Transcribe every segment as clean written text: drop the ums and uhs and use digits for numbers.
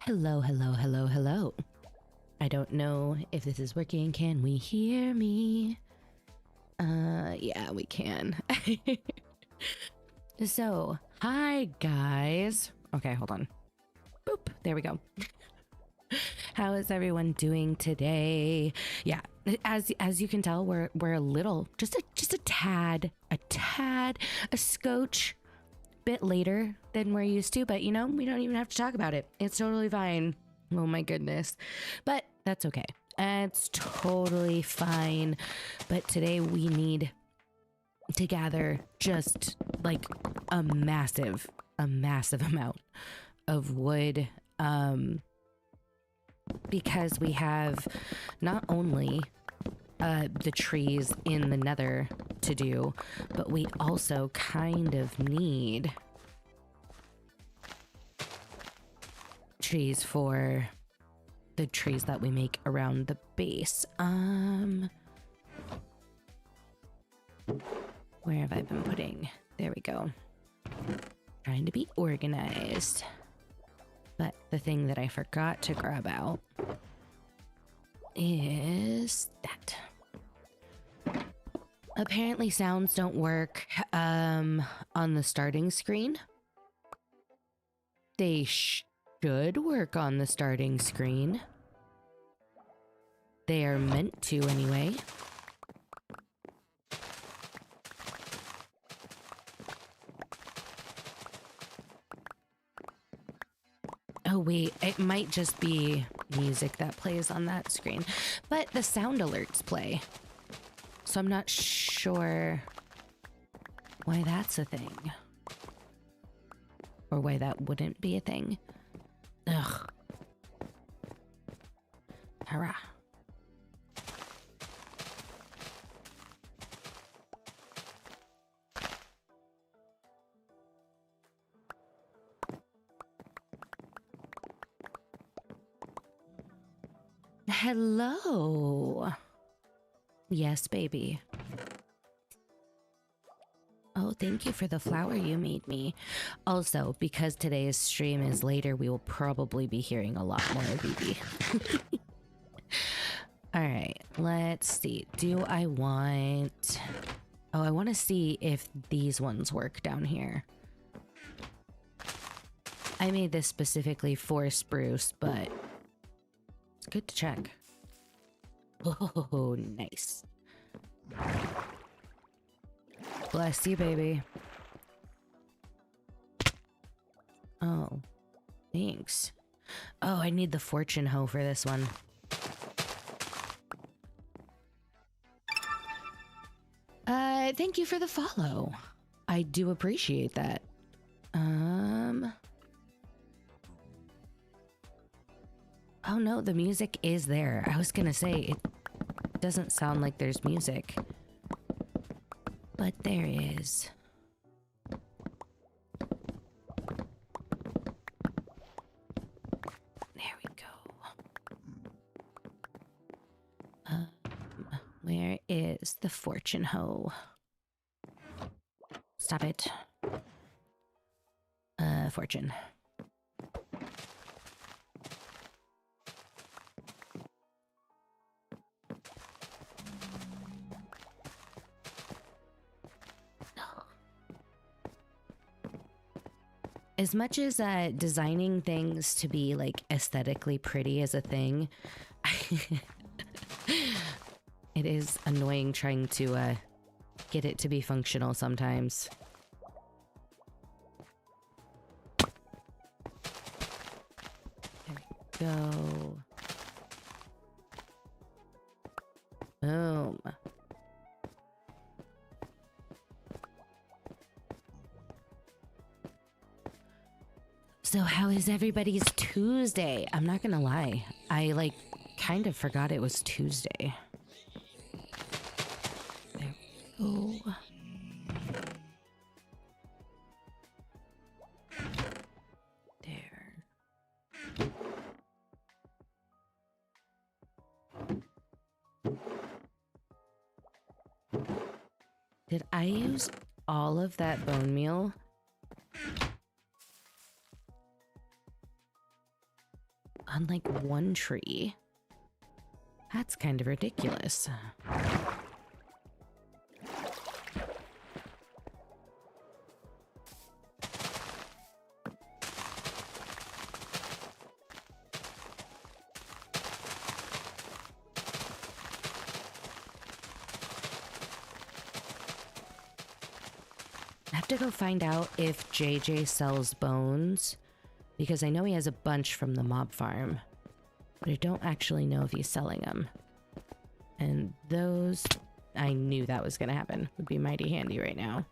Hello, hello, hello, hello. I don't know if this is working. Can we hear me? Yeah, we can. So, hi guys. Okay, hold on. Boop, there we go. How is everyone doing today? Yeah, as you can tell, we're a little, just a tad, a scotch bit later than we're used to, but you know, we don't even have to talk about it. It's totally fine. Oh my goodness. But that's okay. It's totally fine. But today we need to gather just like a massive amount of wood, because we have not only the trees in the nether to do, but we also kind of need trees for the trees that we make around the base. Where have I been putting? There we go. Trying to be organized. But the thing that I forgot to grab out is that. Apparently sounds don't work on the starting screen. They should work on the starting screen. They are meant to anyway. Oh wait, it might just be music that plays on that screen, but the sound alerts play. So I'm not sure why that's a thing. Or why that wouldn't be a thing. Ugh. Hurrah. Hello. Yes, baby. Oh, thank you for the flower you made me. Also, because today's stream is later, we will probably be hearing a lot more of BB. All right, let's see. Do I want... Oh, I want to see if these ones work down here. I made this specifically for spruce, but it's good to check. Oh, nice. Bless you, baby. Oh, thanks. Oh, I need the fortune hoe for this one. Thank you for the follow. I do appreciate that. Oh no, the music is there. I was gonna say, it doesn't sound like there's music. But there is. There we go. Where is the fortune hoe? Stop it. Fortune. As much as designing things to be like aesthetically pretty is a thing, it is annoying trying to get it to be functional sometimes. There we go. Boom. So how is everybody's Tuesday? I'm not gonna lie. I like kind of forgot it was Tuesday. There we go. There. Did I use all of that bone meal? on like one tree. That's kind of ridiculous. I have to go find out if JJ sells bones, because I know he has a bunch from the mob farm, but I don't actually know if he's selling them. And those, I knew that was gonna happen, would be mighty handy right now.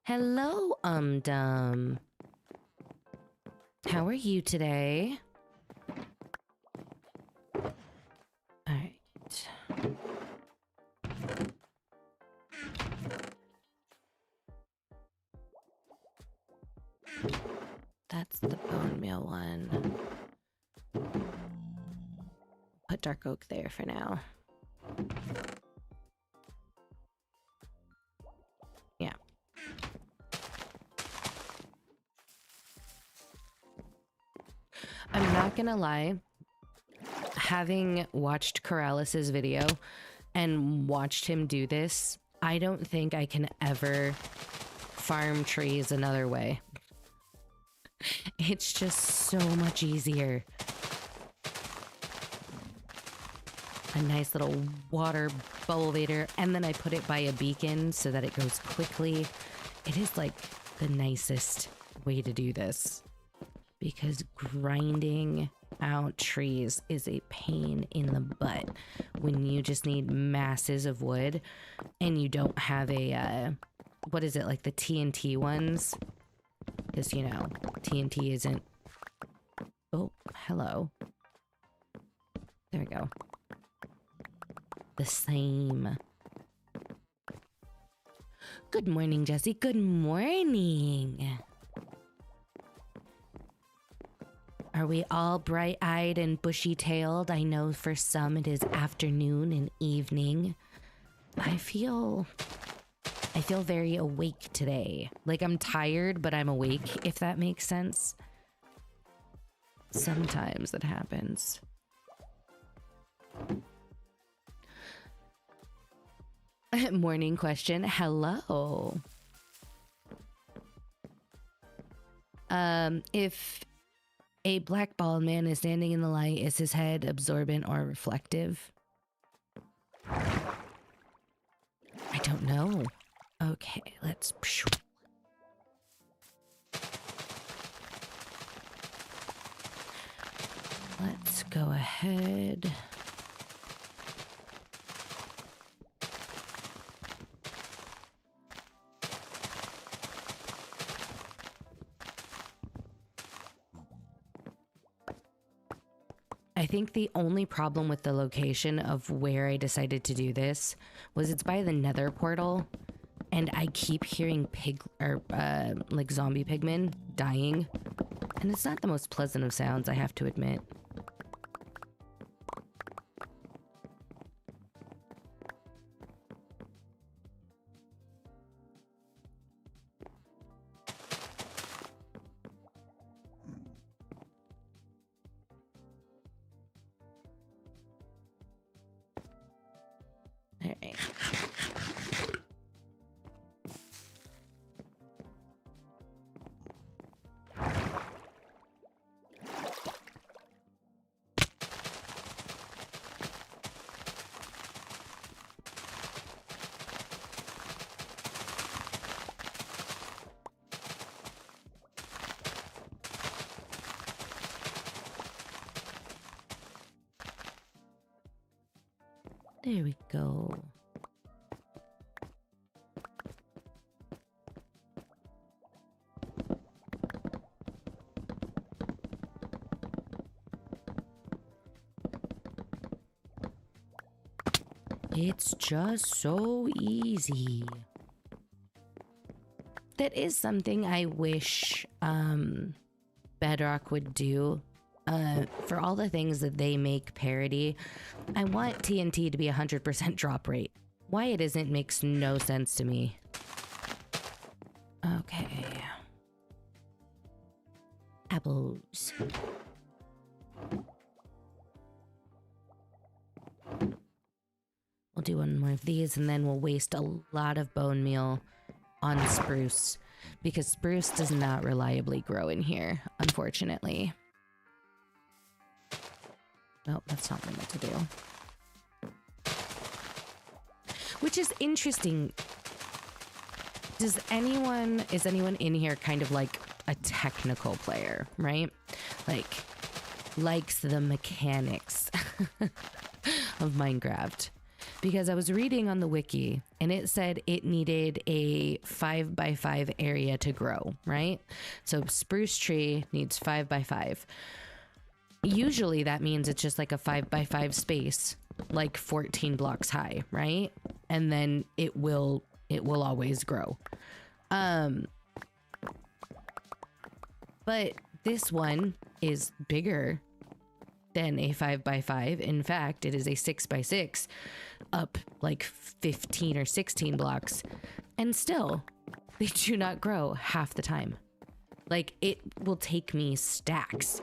Hello, Dum. How are you today? Alright. That's the bone meal one. Put dark oak there for now. Yeah. I'm not gonna lie, having watched Corralis's video and watched him do this, I don't think I can ever farm trees another way. It's just so much easier. A nice little water bulvator, and then I put it by a beacon so that it goes quickly. It is like the nicest way to do this, because grinding out trees is a pain in the butt when you just need masses of wood and you don't have a, what is it, like the TNT ones? Because, you know, TNT isn't... Oh, hello. There we go. The same. Good morning, Jesse. Good morning. Are we all bright-eyed and bushy-tailed? I know for some it is afternoon and evening. I feel very awake today. Like I'm tired, but I'm awake, if that makes sense. Sometimes that happens. Morning question. Hello. If a black bald man is standing in the light, is his head absorbent or reflective? I don't know. Okay, let's... Let's go ahead. I think the only problem with the location of where I decided to do this was it's by the Nether portal, and I keep hearing like zombie pigmen dying, and it's not the most pleasant of sounds, I have to admit. Alright. There we go. It's just so easy. That is something I wish Bedrock would do. For all the things that they make parody, I want TNT to be 100% drop rate. Why it isn't makes no sense to me. Okay. Apples. We'll do one more of these and then we'll waste a lot of bone meal on spruce because spruce does not reliably grow in here, unfortunately. Oh, that's not what I meant to do. Which is interesting. Is anyone in here kind of like a technical player, right? Like, likes the mechanics of Minecraft. Because I was reading on the wiki and it said it needed a 5x5 area to grow, right? So spruce tree needs 5x5. Usually that means it's just like a 5x5 space, like 14 blocks high, right? And then it will always grow. But this one is bigger than a 5x5. In fact, it is a 6x6 up like 15 or 16 blocks. And still, they do not grow half the time. Like, it will take me stacks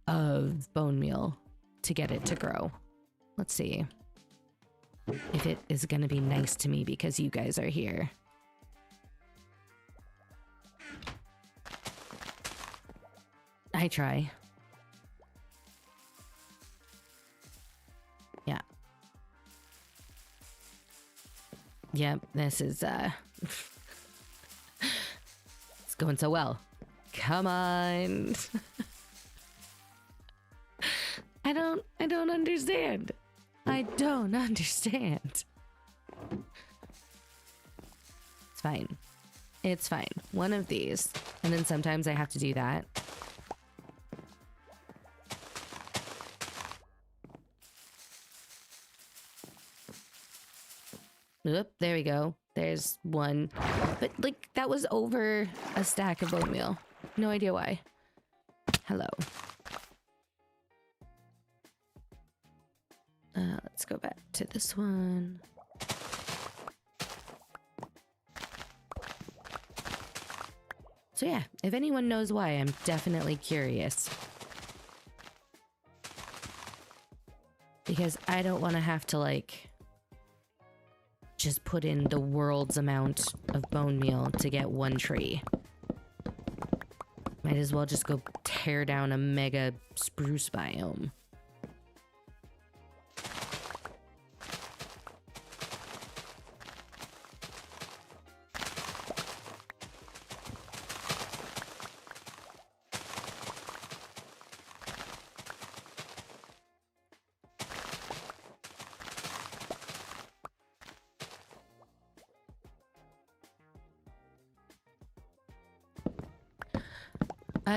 of bone meal to get it to grow. Let's see if it is going to be nice to me because you guys are here. I try. Yeah. Yep, this is it's going so well. Come on. I don't understand. I don't understand. It's fine. It's fine. One of these. And then sometimes I have to do that. Oop, there we go. There's one. But, like, that was over a stack of bone meal. No idea why. Hello. Let's go back to this one. So yeah, if anyone knows why, I'm definitely curious. Because I don't want to have to, like, just put in the world's amount of bone meal to get one tree. Might as well just go tear down a mega spruce biome.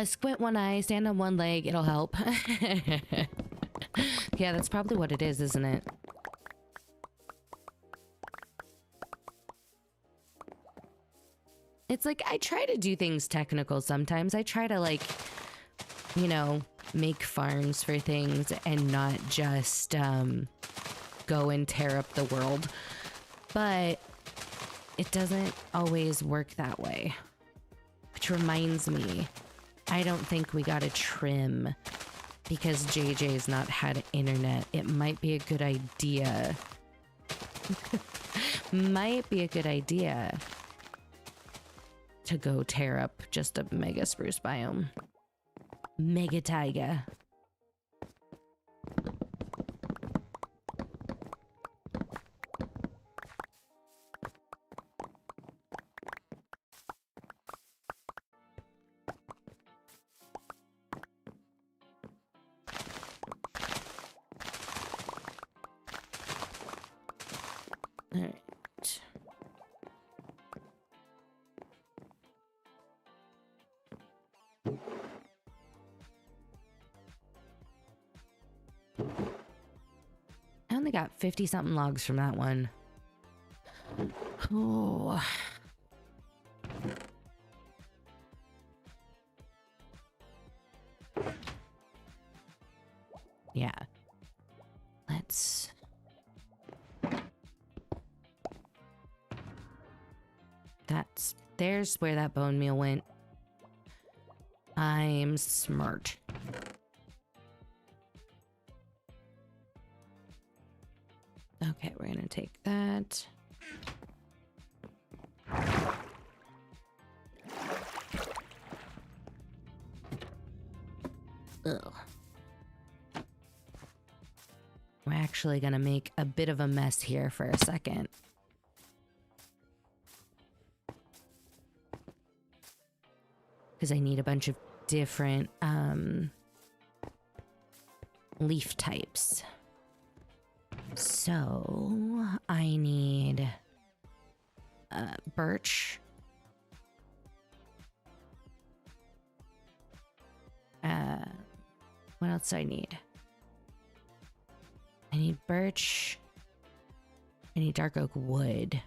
Squint one eye, stand on one leg, it'll help. Yeah, that's probably what it is, isn't it? It's like, I try to do things technical sometimes. I try to, like, you know, make farms for things and not just go and tear up the world. But it doesn't always work that way. Which reminds me, I don't think we got a trim because JJ's not had internet. It might be a good idea. Might be a good idea to go tear up just a mega spruce biome. Mega taiga. only got 50 something logs from that one. Oh. Yeah. There's where that bone meal went. I'm smart. Okay, we're gonna take that. Ugh. We're actually gonna make a bit of a mess here for a second. Because I need a bunch of different leaf types. So I need birch. What else do I need? I need birch. I need dark oak wood.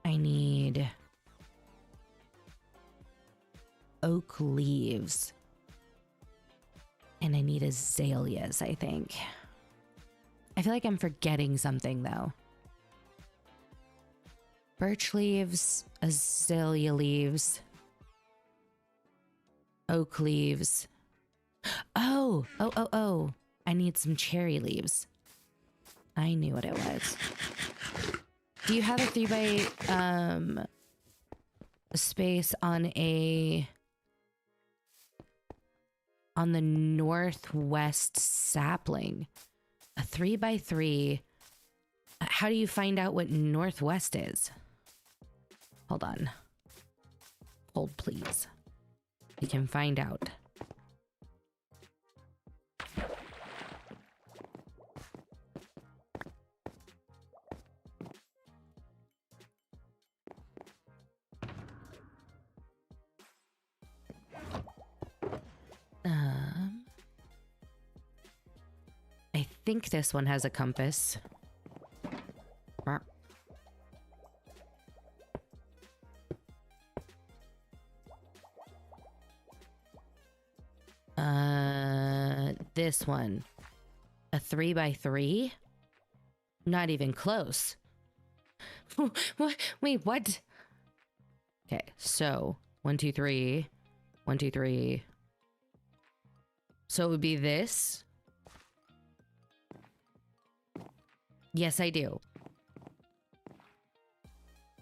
I need oak leaves. And I need azaleas, I think. I feel like I'm forgetting something though. Birch leaves, azalea leaves, oak leaves. Oh. I need some cherry leaves. I knew what it was. Do you have a 3x space on the northwest sapling? A 3x3. How do you find out what northwest is? Hold on. Hold, please. We can find out. I think this one has a compass. This one. A 3x3? Not even close. What? Wait, what? Okay, so 1, 2, 3. 1, 2, 3. So it would be this. Yes, I do.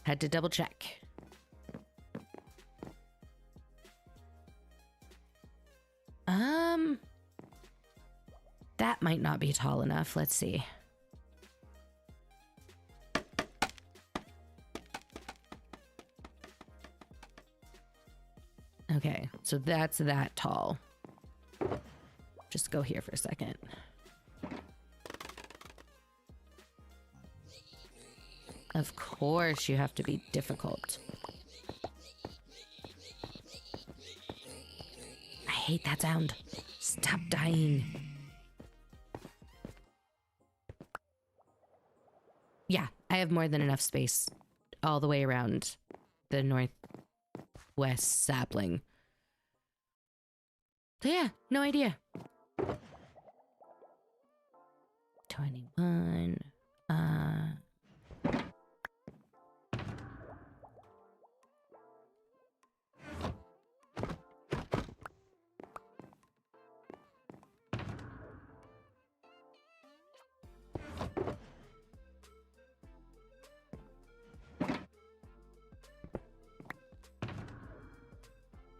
Had to double check. That might not be tall enough. Let's see. Okay, so that's that tall. Just go here for a second. Of course you have to be difficult. I hate that sound. Stop dying. Yeah, I have more than enough space all the way around the northwest sapling. So yeah, no idea. 21.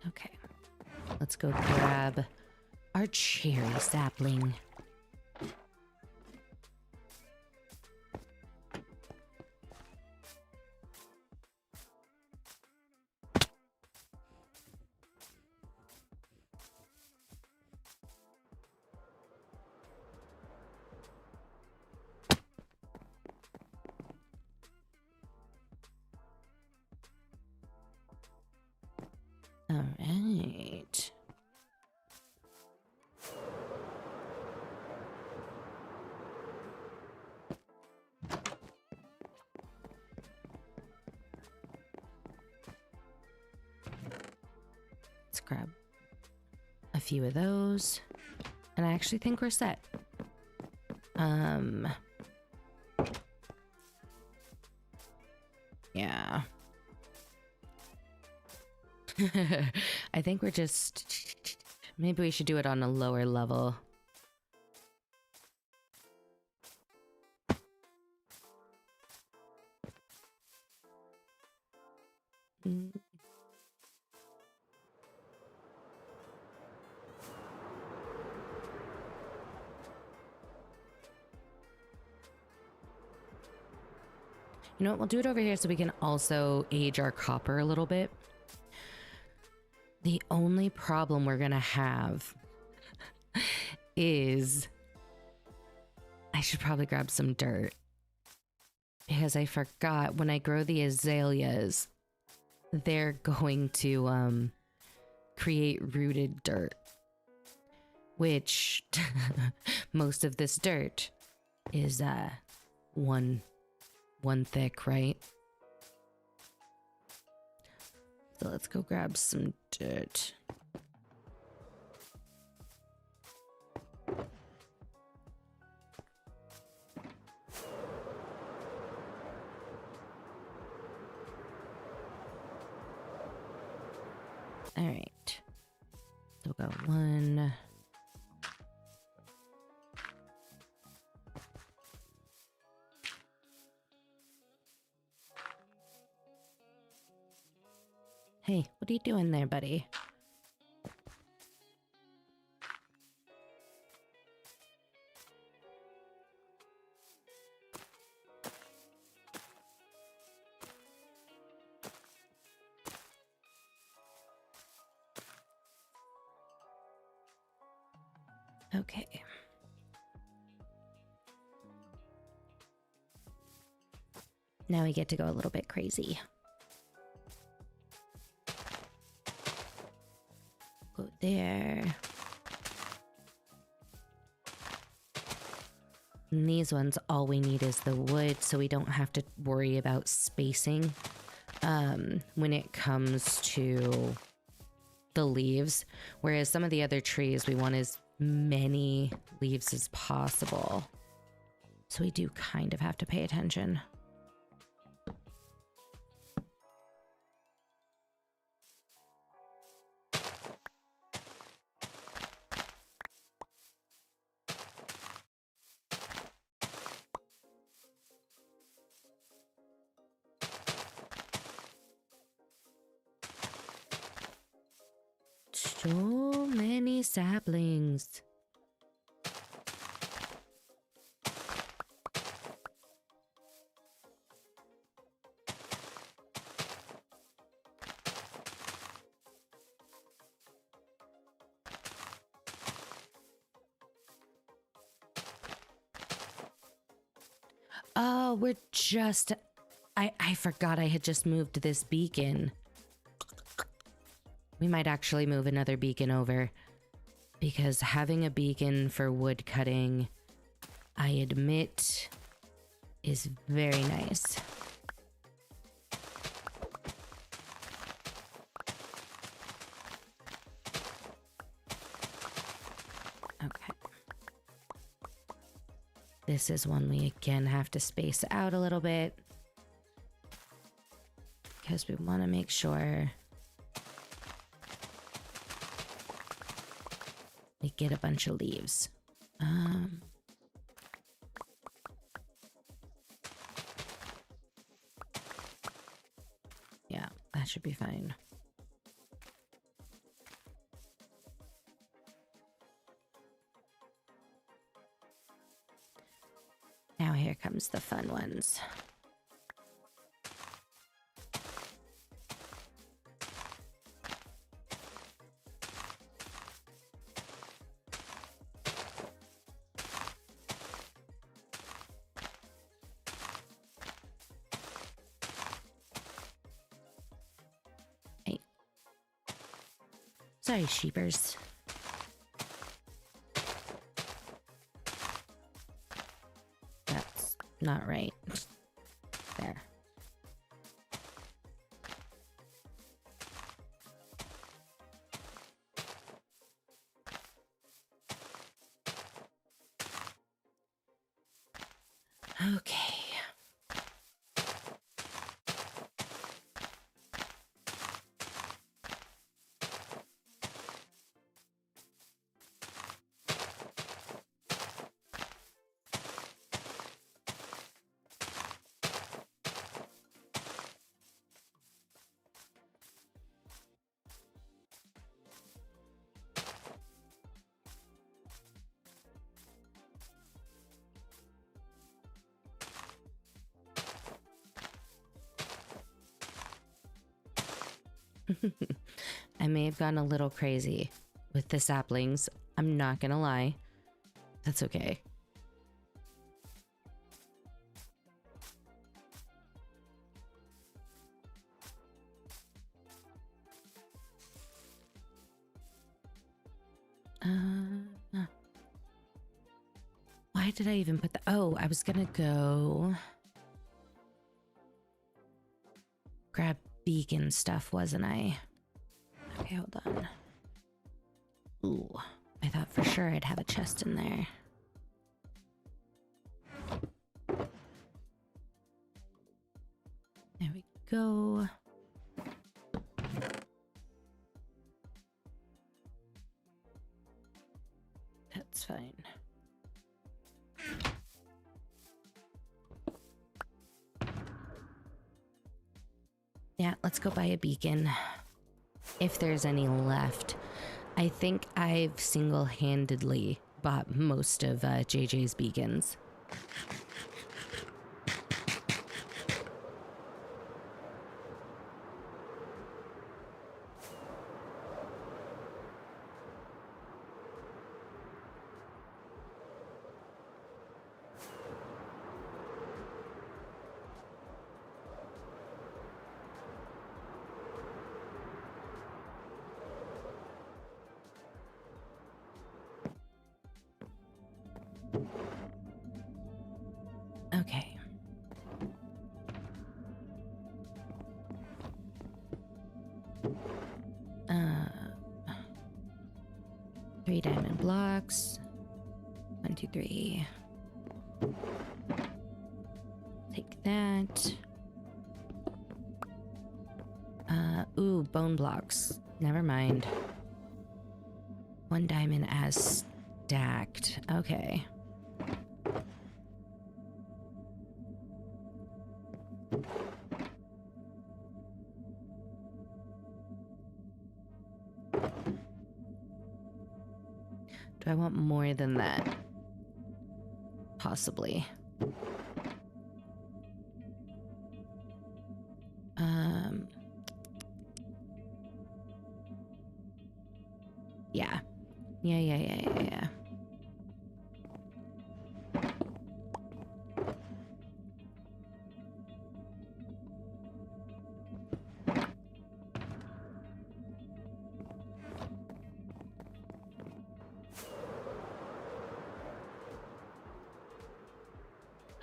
Okay, let's go grab our cherry sapling. All right. grab a few of those. And I actually think we're set. Yeah. I think we're just... Maybe we should do it on a lower level. Mm. You know what? We'll do it over here so we can also age our copper a little bit. The only problem we're gonna have is I should probably grab some dirt, because I forgot when I grow the azaleas, they're going to create rooted dirt, which most of this dirt is one thick, right? So let's go grab some dirt. All right. So we'll go 1. Hey, what are you doing there, buddy? Okay. Now we get to go a little bit crazy. Go there. And these ones, all we need is the wood, so we don't have to worry about spacing when it comes to the leaves. Whereas some of the other trees, we want as many leaves as possible. So we do kind of have to pay attention. So many saplings. Oh, we're just... I forgot I had just moved this beacon. We might actually move another beacon over, because having a beacon for wood cutting, I admit, is very nice. Okay. This is one we again have to space out a little bit, because we want to make sure we get a bunch of leaves. Yeah, that should be fine. Now here comes the fun ones. Sorry, sheepers. That's not right. There. Okay. I may have gone a little crazy with the saplings. I'm not gonna lie. That's okay. Why did I even put the... Oh, I was gonna go grab beacon stuff, wasn't I? Okay, hold on. Ooh, I thought for sure I'd have a chest in there. There we go. That's fine. Yeah, let's go buy a beacon. If there's any left. I think I've single-handedly bought most of JJ's beacons. Okay. Three diamond blocks. 1, 2, 3. Take that. Ooh, bone blocks. Never mind. 1 diamond as stacked. Okay. Do I want more than that? Possibly. Yeah. Yeah.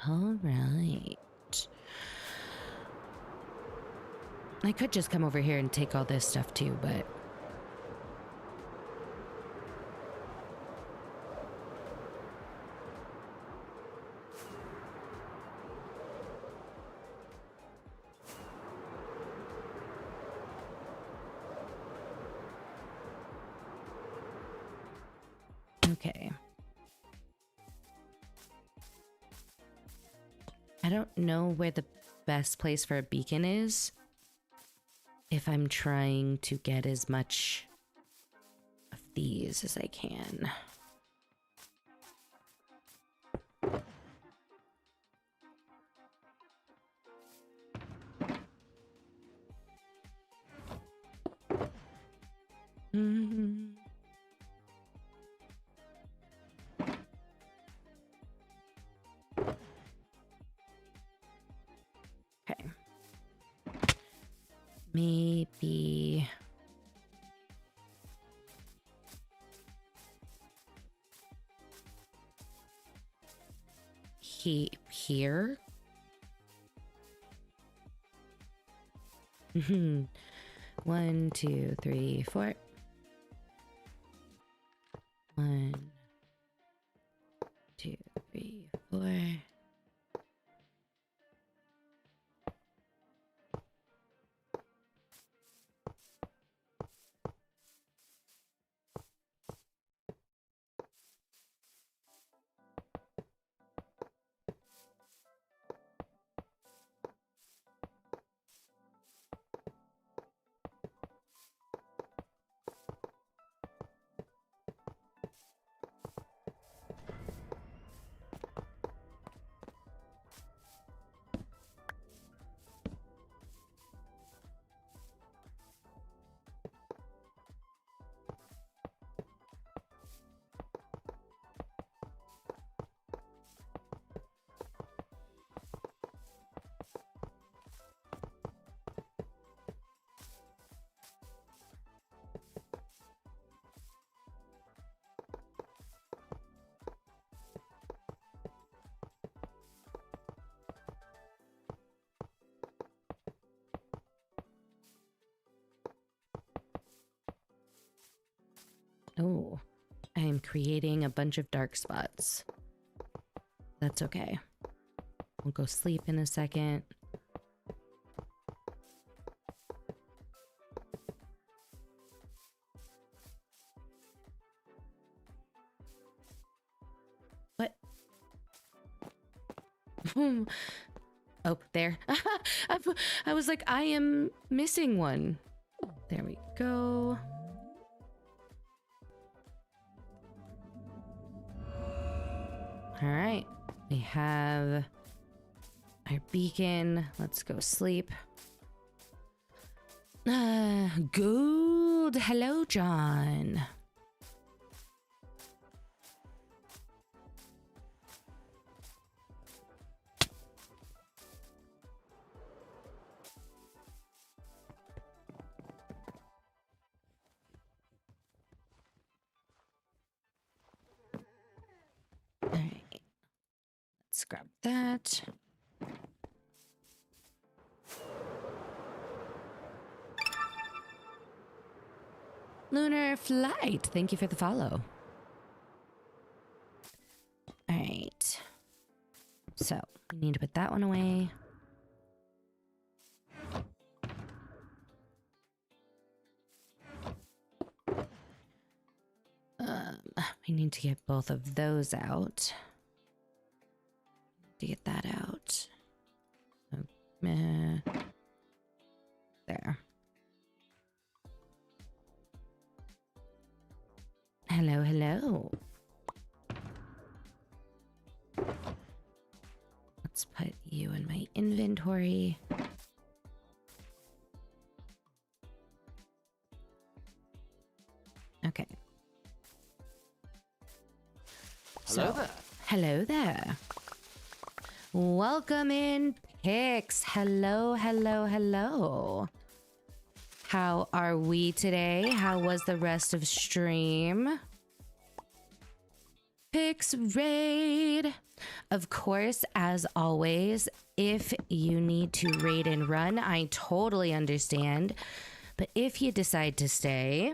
All right. I could just come over here and take all this stuff too, but... Okay. I don't know where the best place for a beacon is if I'm trying to get as much of these as I can. Okay. Maybe... here? 1, 2, 3, 4. 1, 2, 3, 4. Oh, I am creating a bunch of dark spots. That's okay. We'll go sleep in a second. What? Oh, there. I was like, I am missing one. There we go. All right. We have our beacon. Let's go sleep. Good. Hello, John. All right. Let's grab that. Lunar Flight, thank you for the follow. All right. So we need to put that one away. We need to get both of those out. To get that out. There. Hello, hello. Let's put you in my inventory. Okay. Hello there. Hello there. Welcome in, Pix. Hello, hello, hello. How are we today? How was the rest of stream? Pix raid. Of course, as always, if you need to raid and run, I totally understand. But if you decide to stay,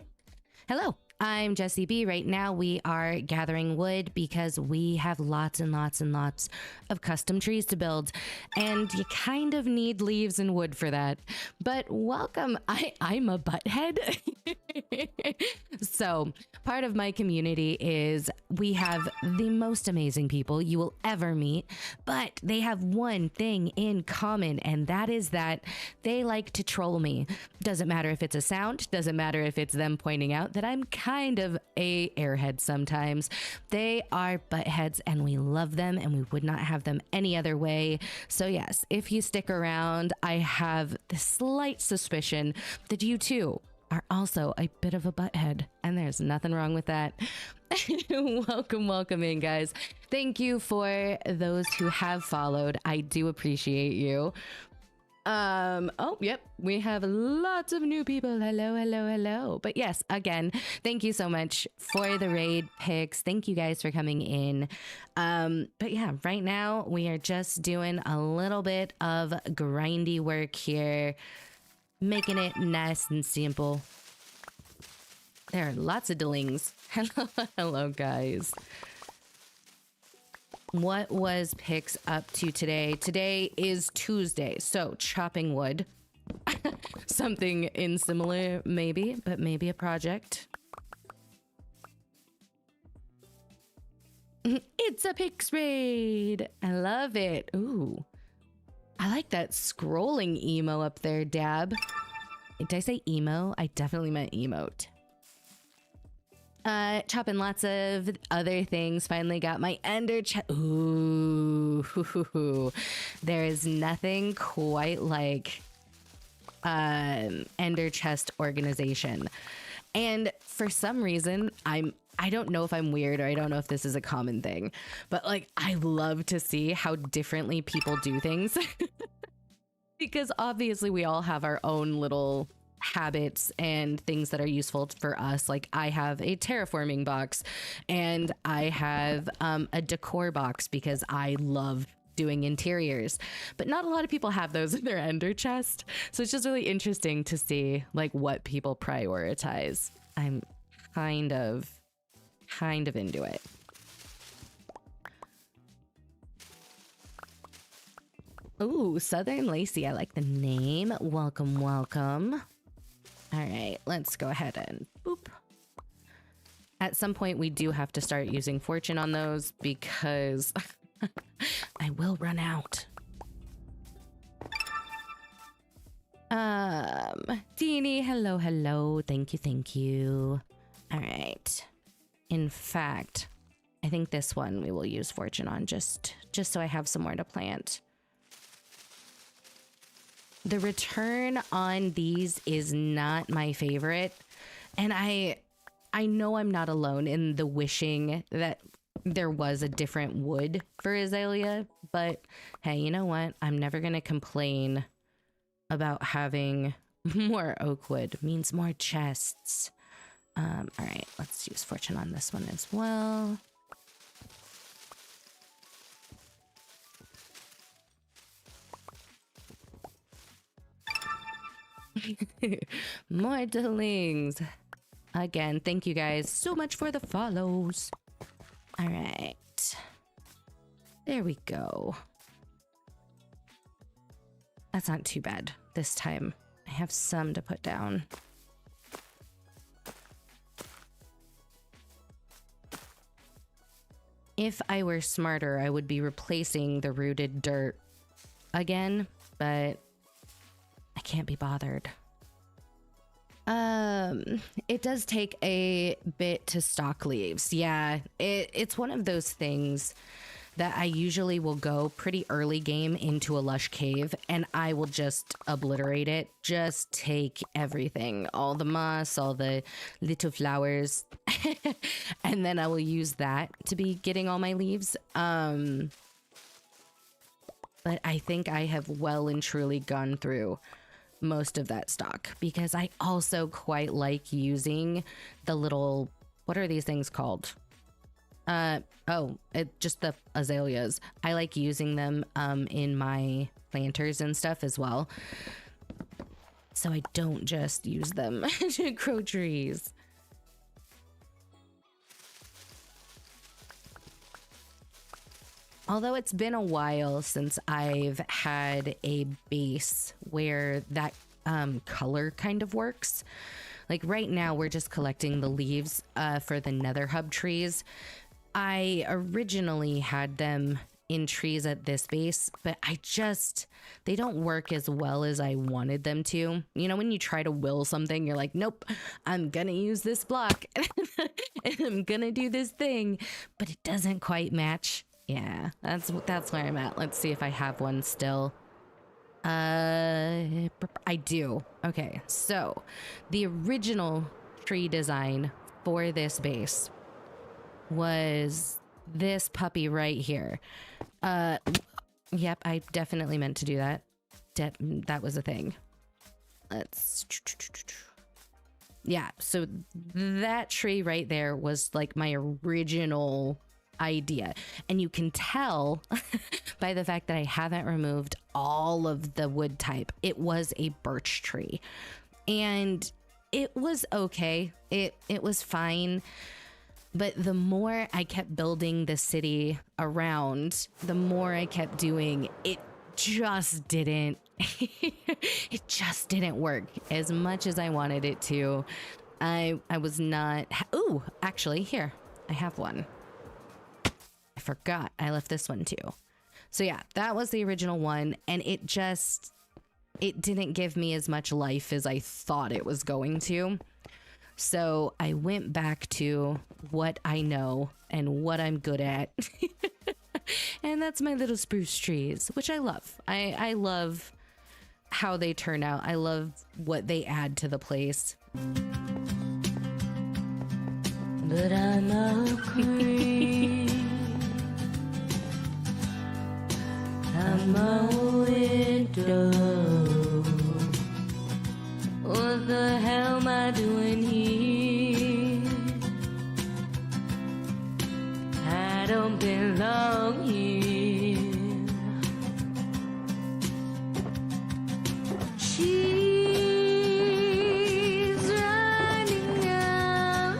hello. I'm Jessie B. Right now we are gathering wood because we have lots and lots and lots of custom trees to build, and you kind of need leaves and wood for that. But welcome. I'm a butthead. So part of my community is we have the most amazing people you will ever meet, but they have one thing in common, and that is that they like to troll me. Doesn't matter if it's a sound, doesn't matter if it's them pointing out that I'm kind of a airhead sometimes. They are buttheads and we love them and we would not have them any other way. So yes, if you stick around, I have the slight suspicion that you too are also a bit of a butthead, and there's nothing wrong with that. Welcome in, guys. Thank you for those who have followed. I do appreciate you. Oh, yep, we have lots of new people. Hello, hello, hello. But yes, again, thank you so much for the raid picks. Thank you guys for coming in. But yeah, right now we are just doing a little bit of grindy work here, making it nice and simple. There are lots of delings. Hello, hello, guys. What was Pix up to today? Today is Tuesday, so chopping wood. Something in similar, maybe, but maybe a project. It's a Pix raid. I love it. Ooh, I like that scrolling emo up there, Dab. Did I say emo? I definitely meant emote. Chopping lots of other things. Finally got my ender chest. Ooh, there is nothing quite like ender chest organization. And for some reason, I don't know if I'm weird or I don't know if this is a common thing, but like I love to see how differently people do things. Because obviously we all have our own little habits and things that are useful for us. Like I have a terraforming box and I have a decor box because I love doing interiors, but not a lot of people have those in their ender chest. So it's just really interesting to see like what people prioritize. I'm kind of into it. Ooh, Southern Lacey. I like the name. Welcome, welcome. All right, let's go ahead and boop. At some point, we do have to start using fortune on those because I will run out. Deanie, hello, hello. Thank you, thank you. All right. In fact, I think this one we will use fortune on just so I have somewhere to plant. The return on these is not my favorite, and I know I'm not alone in the wishing that there was a different wood for azalea, but hey, you know what? I'm never gonna complain about having more oak wood. Means more chests. All right, let's use fortune on this one as well. Mortalings. Again, thank you guys so much for the follows. All right. There we go. That's not too bad this time. I have some to put down. If I were smarter, I would be replacing the rooted dirt again, but I can't be bothered. It does take a bit to stock leaves. Yeah, it's one of those things that I usually will go pretty early game into a lush cave and I will just obliterate it. Just take everything, all the moss, all the little flowers, and then I will use that to be getting all my leaves. But I think I have well and truly gone through most of that stock because I also quite like using the little, what are these things called? Just the azaleas. I like using them in my planters and stuff as well. So I don't just use them to grow trees. Although it's been a while since I've had a base where that color kind of works. Like right now, we're just collecting the leaves for the nether hub trees. I originally had them in trees at this base, but they don't work as well as I wanted them to. You know, when you try to will something, you're like, nope, I'm gonna use this block and I'm gonna do this thing, but it doesn't quite match. Yeah, that's where I'm at. Let's see if I have one still. I do. Okay, so the original tree design for this base was this puppy right here. Yep, I definitely meant to do that. That was a thing. Yeah, so that tree right there was like my original idea, and you can tell by the fact that I haven't removed all of the wood type. It was a birch tree, and it was okay. It was fine. But the more I kept building the city around, the more I kept doing, it just didn't it just didn't work as much as I wanted it to. I was not. Ooh, actually, here I have one. I forgot I left this one too. So yeah, that was the original one, and it didn't give me as much life as I thought it was going to. So I went back to what I know and what I'm good at. And that's my little spruce trees, which I love. I love how they turn out. I love what they add to the place. But I'm a queen. I'm a widow. What the hell am I doing here? I don't belong here. She's running out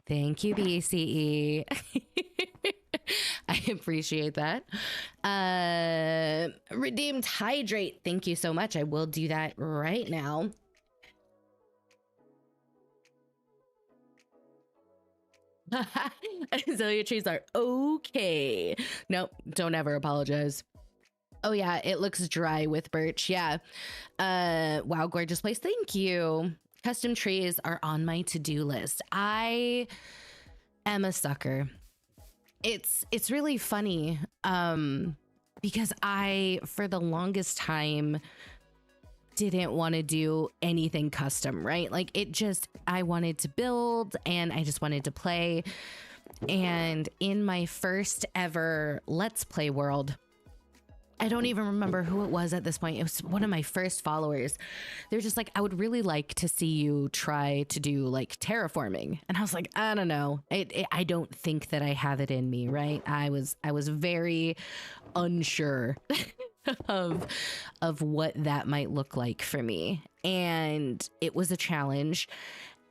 Thank you, BCE. I appreciate that. Redeemed hydrate. Thank you so much. I will do that right now. Azalea trees are okay. Nope, don't ever apologize. Oh yeah, it looks dry with birch. Yeah. Wow, gorgeous place. Thank you. Custom trees are on my to-do list. I am a sucker. It's really funny because I for the longest time didn't want to do anything custom, right? Like I wanted to build and I just wanted to play. And in my first ever Let's Play world, I don't even remember who it was at this point. It was one of my first followers. They're just like, I would really like to see you try to do like terraforming. And I was like, I don't know. I don't think that I have it in me, right? I was very unsure of what that might look like for me. And it was a challenge.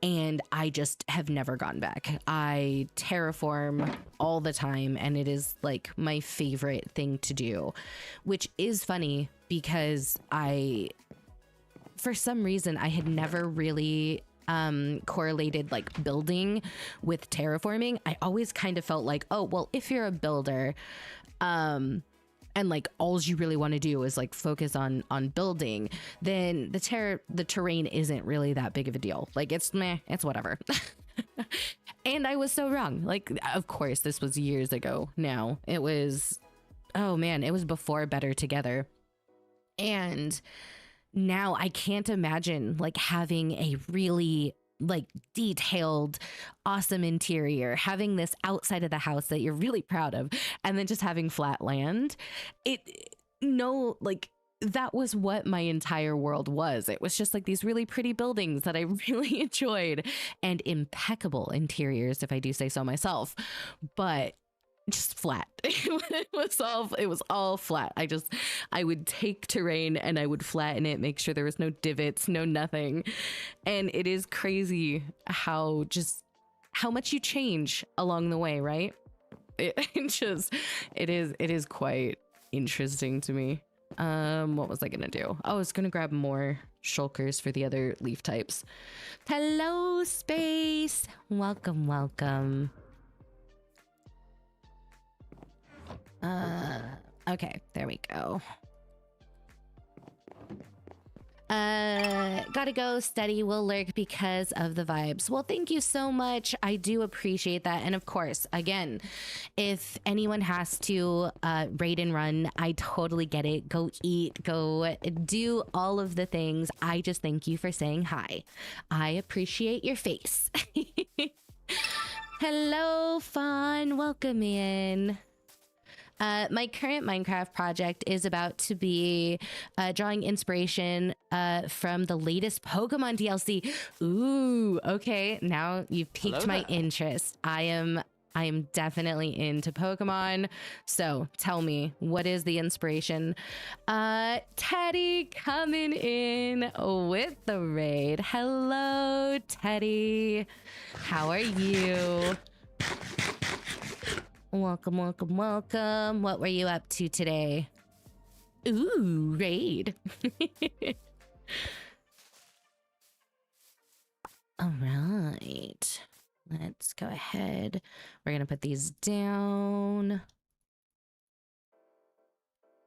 And I just have never gone back. I terraform all the time, and it is like my favorite thing to do, which is funny because for some reason, I had never really correlated like building with terraforming. I always kind of felt like, oh, well, if you're a builder, and like all you really want to do is like focus on building, then the terrain isn't really that big of a deal. Like it's whatever. And I was so wrong. Like, of course, this was years ago now. It was, oh man, it was before Better Together. And now I can't imagine like having a really like detailed, awesome interior, having this outside of the house that you're really proud of, and then just having flat land. Like that was what my entire world was. It was just like these really pretty buildings that I really enjoyed and impeccable interiors, if I do say so myself, but just flat. It was all flat. I would take terrain and I would flatten it, make sure there was no divots, no nothing. And it is crazy how much you change along the way, right? It is quite interesting to me. What was I gonna do? Oh, I was gonna grab more shulkers for the other leaf types. Hello, space. Welcome. Okay, there we go. Gotta go. Steady will lurk because of the vibes. Well, thank you so much. I do appreciate that. And of course, again, if anyone has to raid and run, I totally get it. Go eat, go do all of the things. I just thank you for saying hi. I appreciate your face. Hello, Fawn. Welcome in. My current Minecraft project is about to be drawing inspiration from the latest Pokemon DLC. Ooh, okay. Now you've piqued my interest. I am definitely into Pokemon. So tell me, what is the inspiration? Teddy coming in with the raid. Hello, Teddy. How are you? Welcome. What were you up to today? Ooh, raid. All right. Let's go ahead. We're going to put these down.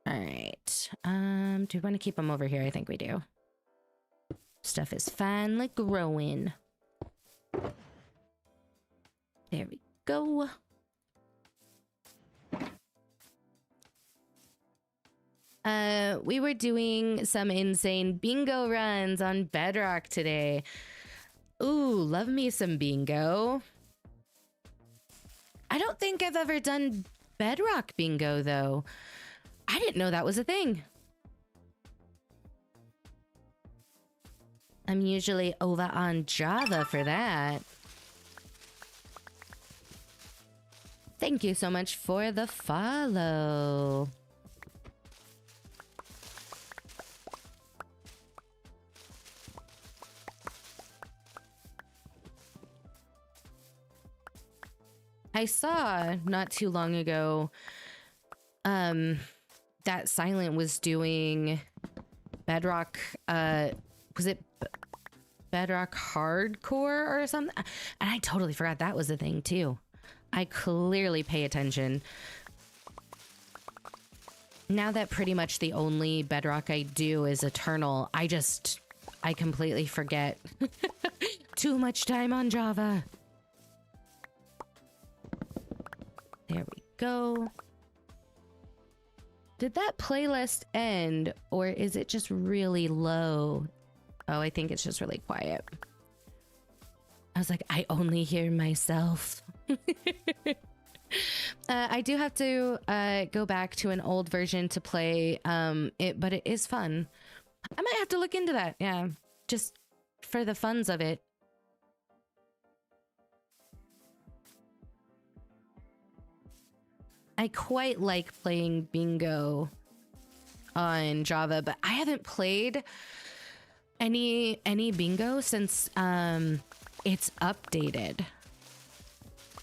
All right. Do we want to keep them over here? I think we do. Stuff is finally growing. There we go. We were doing some insane bingo runs on Bedrock today. Ooh, love me some bingo. I don't think I've ever done Bedrock bingo, though. I didn't know that was a thing. I'm usually over on Java for that. Thank you so much for the follow. I saw not too long ago that Silent was doing Bedrock, was it Bedrock Hardcore or something? And I totally forgot that was a thing too. I clearly pay attention. Now that pretty much the only Bedrock I do is Eternal, I completely forget. Too much time on Java. There we go. Did that playlist end, or is it just really low? Oh, I think it's just really quiet. I was like, I only hear myself. I do have to go back to an old version to play it, but it is fun. I might have to look into that. Yeah, just for the funs of it. I quite like playing bingo on Java, but I haven't played any bingo since it's updated.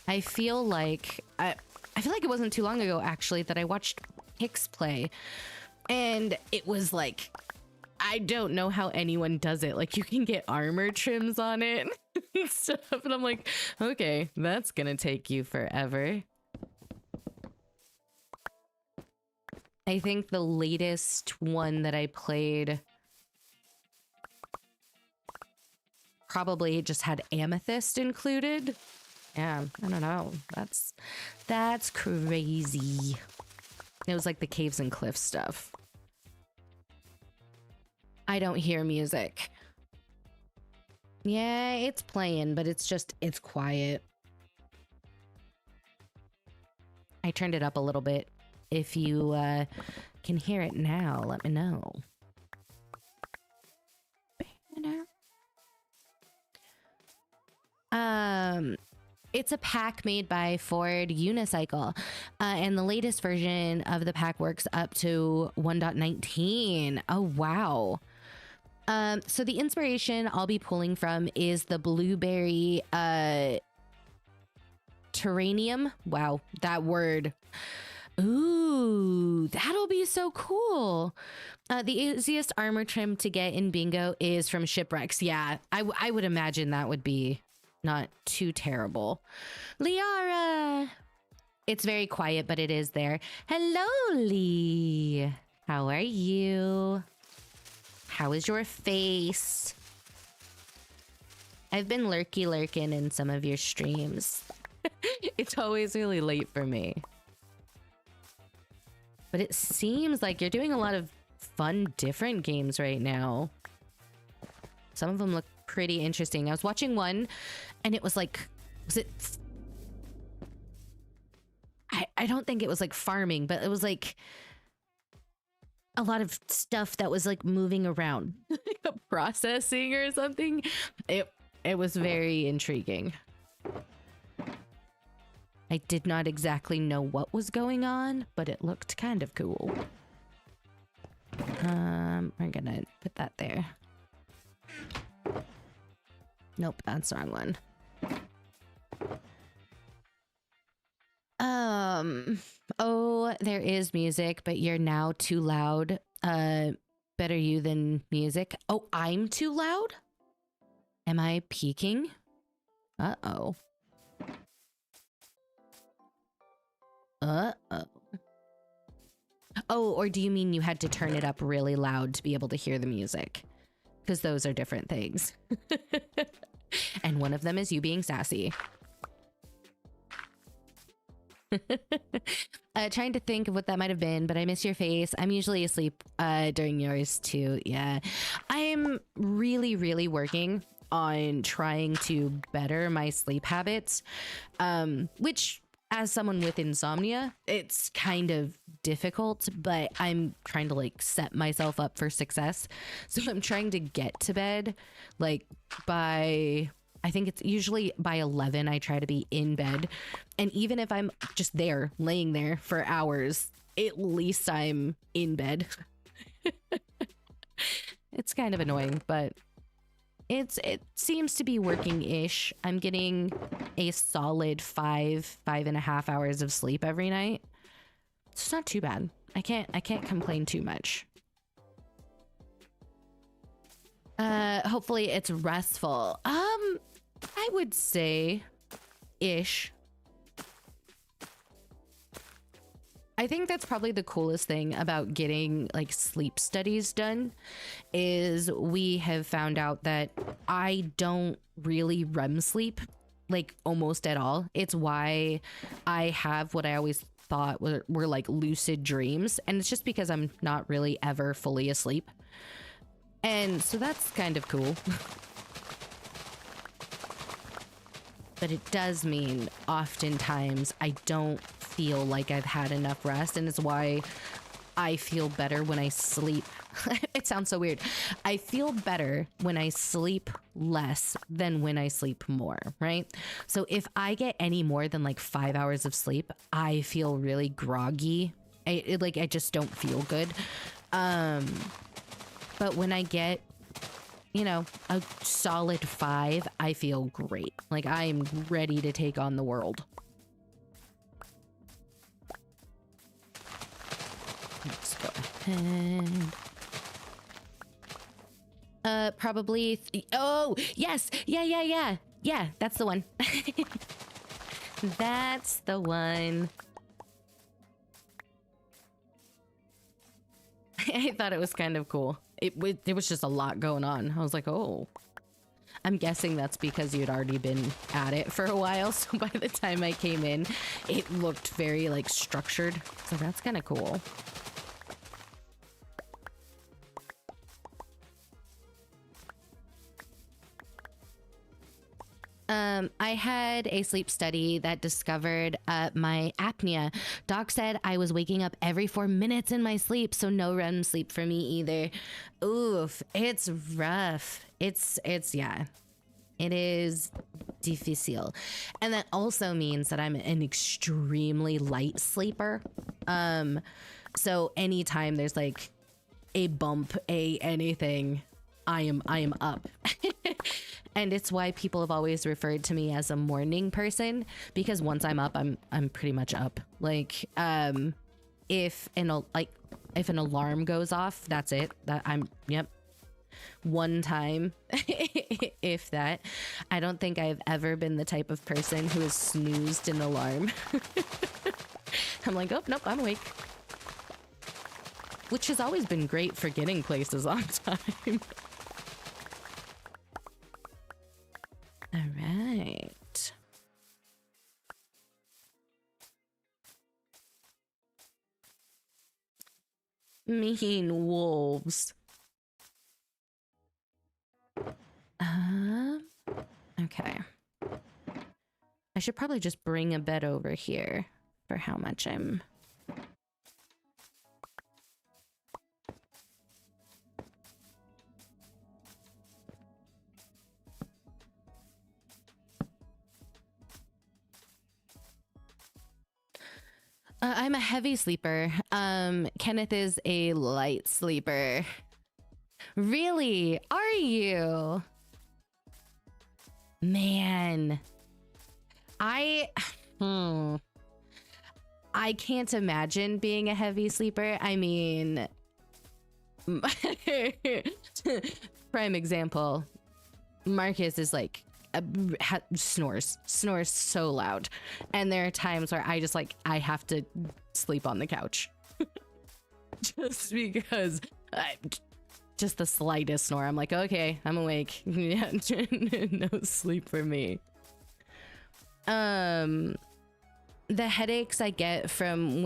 I feel like it wasn't too long ago actually that I watched Hicks play, and it was like, I don't know how anyone does it. Like, you can get armor trims on it and stuff, and I'm like, okay, that's gonna take you forever. I think the latest one that I played probably just had amethyst included. Yeah, I don't know. That's crazy. It was like the caves and cliffs stuff. I don't hear music. Yeah, it's playing, but it's quiet. I turned it up a little bit. If you can hear it now, let me know. It's a pack made by Ford Unicycle, and the latest version of the pack works up to 1.19. Oh, wow. So the inspiration I'll be pulling from is the blueberry terranium. Wow, that word. Ooh, that'll be so cool. The easiest armor trim to get in bingo is from Shipwrecks. Yeah, I would imagine that would be not too terrible. Liara! It's very quiet, but it is there. Hello, Lee. How are you? How is your face? I've been lurking in some of your streams. It's always really late for me. But it seems like you're doing a lot of fun, different games right now. Some of them look pretty interesting. I was watching one, and it was like, was it? I don't think it was like farming, but it was like a lot of stuff that was like moving around, processing or something. It was very intriguing. I did not exactly know what was going on, but it looked kind of cool. We're gonna put that there. Nope, that's the wrong one. Oh, there is music, but you're now too loud. Better you than music. Oh, I'm too loud? Am I peaking? Uh-oh. Uh-oh. Oh, or do you mean you had to turn it up really loud to be able to hear the music? Because those are different things. And one of them is you being sassy. Trying to think of what that might have been, but I miss your face. I'm usually asleep during yours too. Yeah. I'm really working on trying to better my sleep habits, which, as someone with insomnia, it's kind of difficult, but I'm trying to like set myself up for success. So I'm trying to get to bed like by, I think it's usually by 11, I try to be in bed. And even if I'm just there, laying there for hours, at least I'm in bed. It's kind of annoying, but it seems to be working-ish. I'm getting a solid 5.5 hours of sleep every night. It's not too bad. I can't complain too much. Hopefully it's restful. I would say ish. I think that's probably the coolest thing about getting like sleep studies done is we have found out that I don't really REM sleep like almost at all. It's why I have what I always thought were like lucid dreams, and it's just because I'm not really ever fully asleep. And so that's kind of cool. But it does mean oftentimes I don't feel like I've had enough rest, and it's why I feel better when I sleep. It sounds so weird. I feel better when I sleep less than when I sleep more, right? So if I get any more than like 5 hours of sleep, I feel really groggy. I just don't feel good. But when I get, you know, a solid 5, I feel great. Like I am ready to take on the world. Let's go ahead. Probably. Oh, yes. Yeah, that's the one. That's the one. I thought it was kind of cool. There was just a lot going on. I was like, oh. I'm guessing that's because you'd already been at it for a while. So by the time I came in, it looked very like structured. So that's kind of cool. I had a sleep study that discovered my apnea. Doc said I was waking up every 4 minutes in my sleep, so no REM sleep for me either. Oof, it's rough. It's yeah. It is difficile. And that also means that I'm an extremely light sleeper. So anytime there's like a bump, anything, I am up. And it's why people have always referred to me as a morning person, because once I'm up, I'm pretty much up. Like if an alarm goes off, that's it. Yep. One time, if that. I don't think I've ever been the type of person who has snoozed an alarm. I'm like, oh, nope, I'm awake. Which has always been great for getting places on time. All right. Mean wolves. Okay. I should probably just bring a bed over here for how much I'm... I'm a heavy sleeper. Kenneth is a light sleeper. Really? Are you? Man. I can't imagine being a heavy sleeper. I mean, prime example, Marcus is like snores so loud, and there are times where I have to sleep on the couch just because just the slightest snore, I'm like, okay, I'm awake. Yeah, no sleep for me. The headaches I get from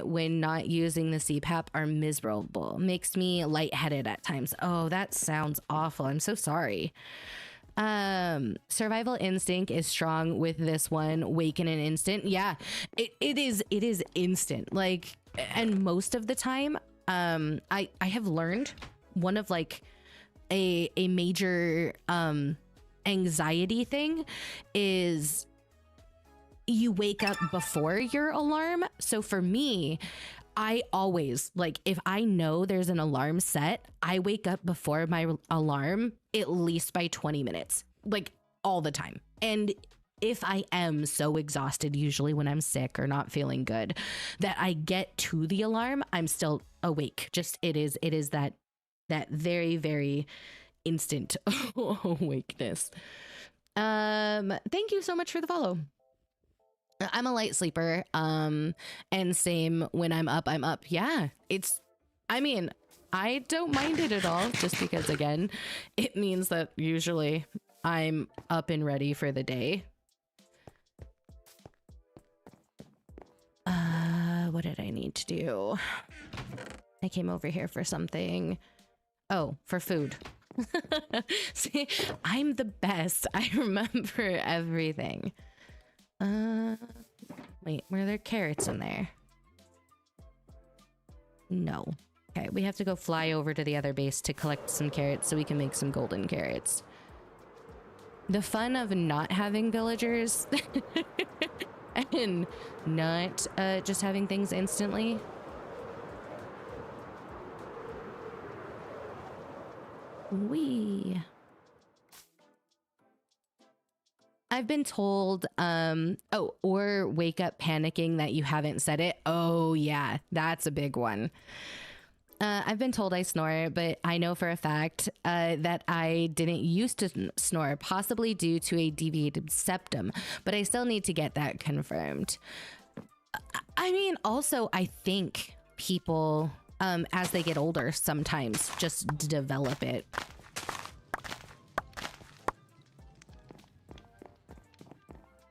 when not using the CPAP are miserable. Makes me lightheaded at times. Oh, that sounds awful. I'm so sorry. Survival instinct is strong with this one. Wake in an instant. Yeah, it is instant. Like, and most of the time, I have learned one of like a major anxiety thing is you wake up before your alarm. So for me, I always, like, if I know there's an alarm set, I wake up before my alarm at least by 20 minutes, like all the time. And if I am so exhausted, usually when I'm sick or not feeling good, that I get to the alarm, I'm still awake. Just it is that very, very instant awakeness. Thank you so much for the follow. I'm a light sleeper. And same when I'm up, I'm up. Yeah, I mean, I don't mind it at all, just because again, it means that usually I'm up and ready for the day. What did I need to do? I came over here for something. Oh, for food. See, I'm the best. I remember everything. Wait, were there carrots in there? No. Okay, we have to go fly over to the other base to collect some carrots so we can make some golden carrots. The fun of not having villagers and not just having things instantly. I've been told, oh, or wake up panicking that you haven't said it. Oh yeah, that's a big one. I've been told I snore, but I know for a fact that I didn't used to snore, possibly due to a deviated septum, but I still need to get that confirmed. I mean, also, I think people, as they get older, sometimes just develop it.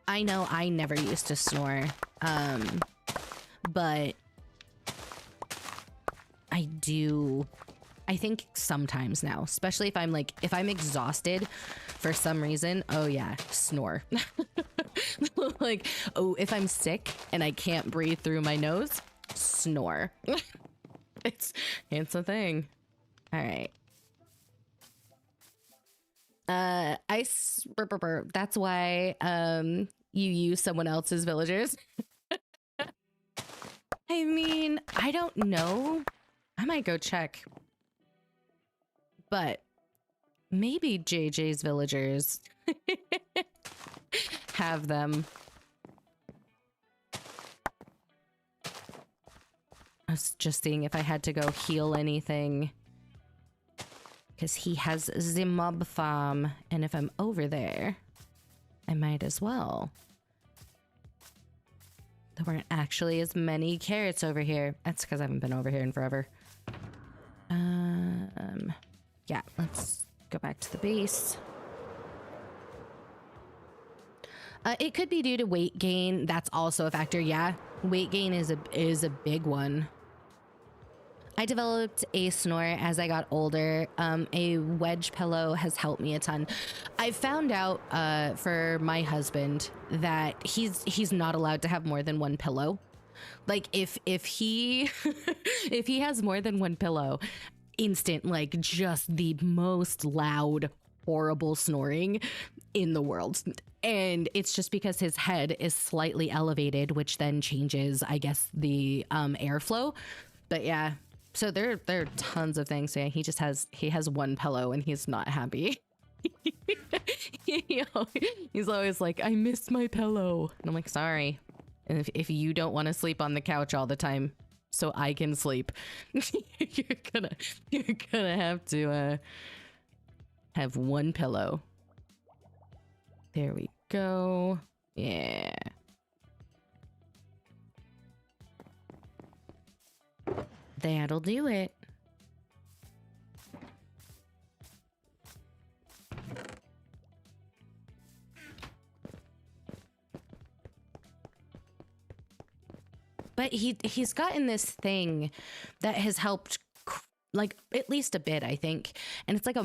I know I never used to snore, but I do. I think sometimes now, especially if I'm exhausted for some reason. Oh yeah, snore. Like, oh, if I'm sick and I can't breathe through my nose, snore. it's a thing. All right. That's why you use someone else's villagers. I mean, I don't know. I might go check. But maybe JJ's villagers have them. I was just seeing if I had to go heal anything. Because he has the mob farm. And if I'm over there, I might as well. There weren't actually as many carrots over here. That's because I haven't been over here in forever. Yeah, let's go back to the base. It could be due to weight gain. That's also a factor. Yeah, weight gain is a big one. I developed a snore as I got older. A wedge pillow has helped me a ton. I found out for my husband that he's not allowed to have more than one pillow. Like if he if he has more than one pillow, instant, like, just the most loud, horrible snoring in the world. And it's just because his head is slightly elevated, which then changes, I guess, the airflow. But yeah. So there are tons of things. Yeah, he has one pillow and he's not happy. He's always like, I miss my pillow. And I'm like, sorry. And if you don't want to sleep on the couch all the time so I can sleep, you're gonna have to have one pillow. There we go. Yeah. That'll do it. But he's gotten this thing that has helped, like, at least a bit, I think. And it's like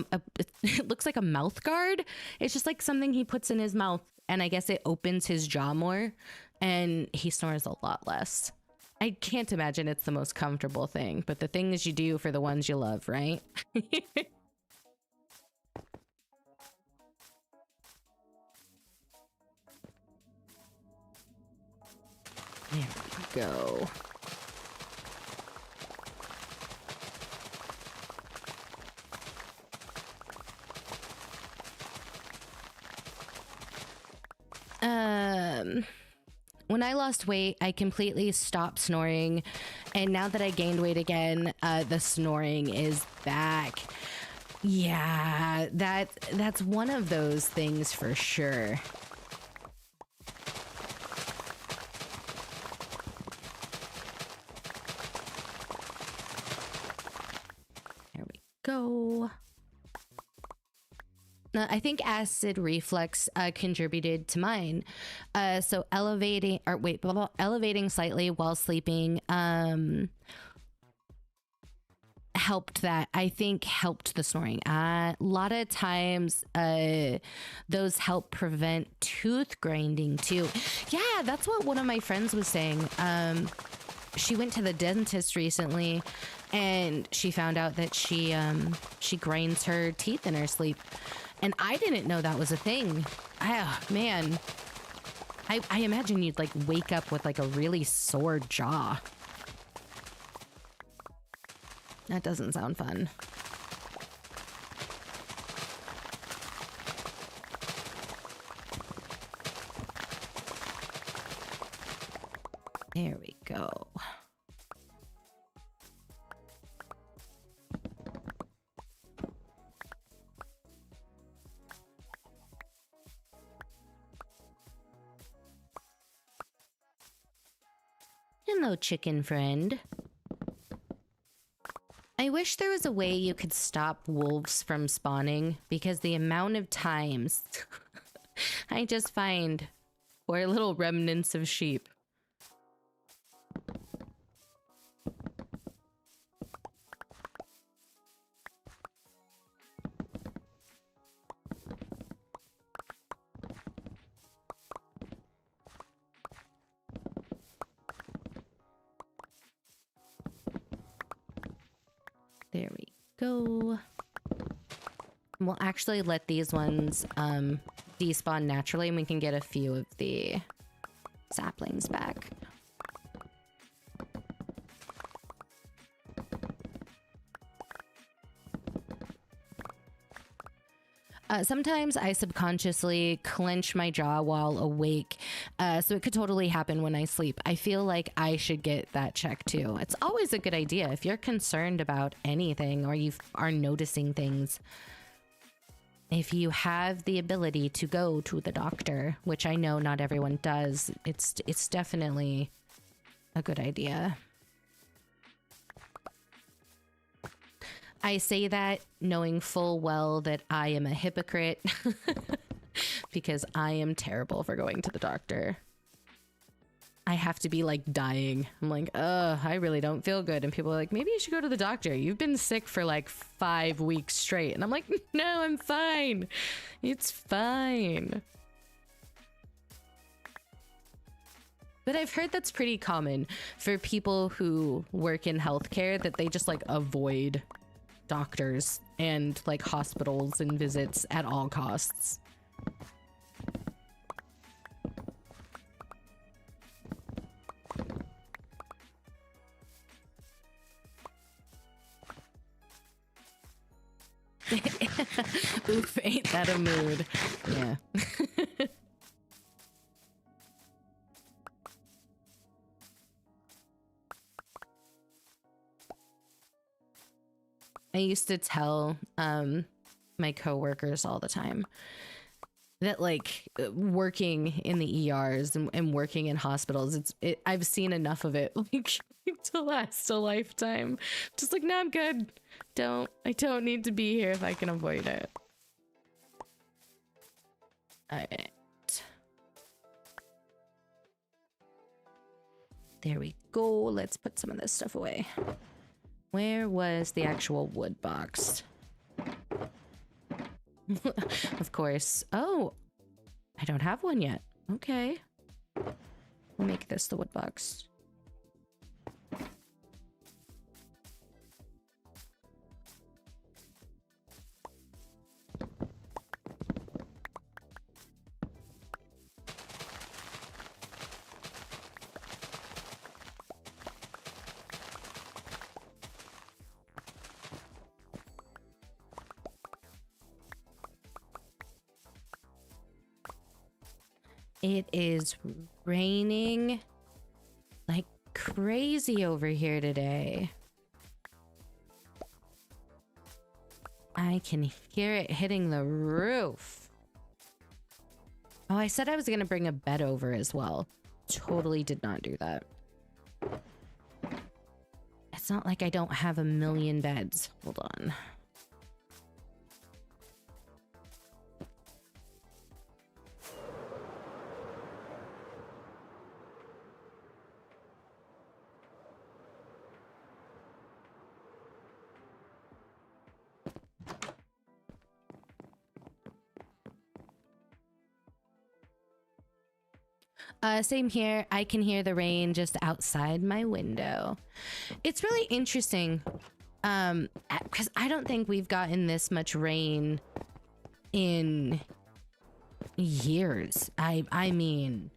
it looks like a mouth guard. It's just like something he puts in his mouth, and I guess it opens his jaw more, and he snores a lot less. I can't imagine it's the most comfortable thing, but the things you do for the ones you love, right? There we go. when I lost weight, I completely stopped snoring. And now that I gained weight again, the snoring is back. Yeah, that's one of those things for sure. There we go. I think acid reflux contributed to mine. So elevating slightly while sleeping helped that. I think helped the snoring. A lot of times those help prevent tooth grinding too. Yeah, that's what one of my friends was saying. She went to the dentist recently and she found out that she grinds her teeth in her sleep. And I didn't know that was a thing. Oh, man. I imagine you'd like wake up with like a really sore jaw. That doesn't sound fun. There we go. Hello, chicken friend. I wish there was a way you could stop wolves from spawning, because the amount of times I just find poor little remnants of sheep. There we go. We'll actually let these ones despawn naturally, and we can get a few of the saplings back. Sometimes I subconsciously clench my jaw while awake, so it could totally happen when I sleep. I feel like I should get that checked too. It's always a good idea if you're concerned about anything or you are noticing things. If you have the ability to go to the doctor, which I know not everyone does, it's definitely a good idea. I say that knowing full well that I am a hypocrite because I am terrible for going to the doctor. I have to be like dying. I'm like, I really don't feel good. And people are like, maybe you should go to the doctor. You've been sick for like 5 weeks straight. And I'm like, no, I'm fine. It's fine. But I've heard that's pretty common for people who work in healthcare, that they just like avoid doctors and like hospitals and visits at all costs. Oof, ain't that a mood? Yeah. I used to tell my coworkers all the time that like working in the ERs and working in hospitals, I've seen enough of it like to last a lifetime. Just like, no, I'm good. I don't need to be here if I can avoid it. All right. There we go. Let's put some of this stuff away. Where was the actual wood box? Of course. Oh, I don't have one yet. Okay. We'll make this the wood box. It is raining like crazy over here today. I can hear it hitting the roof. Oh, I said I was gonna bring a bed over as well. Totally did not do that. It's not like I don't have a million beds. Hold on. Same here. I can hear the rain just outside my window. It's really interesting, because I don't think we've gotten this much rain in years. I mean,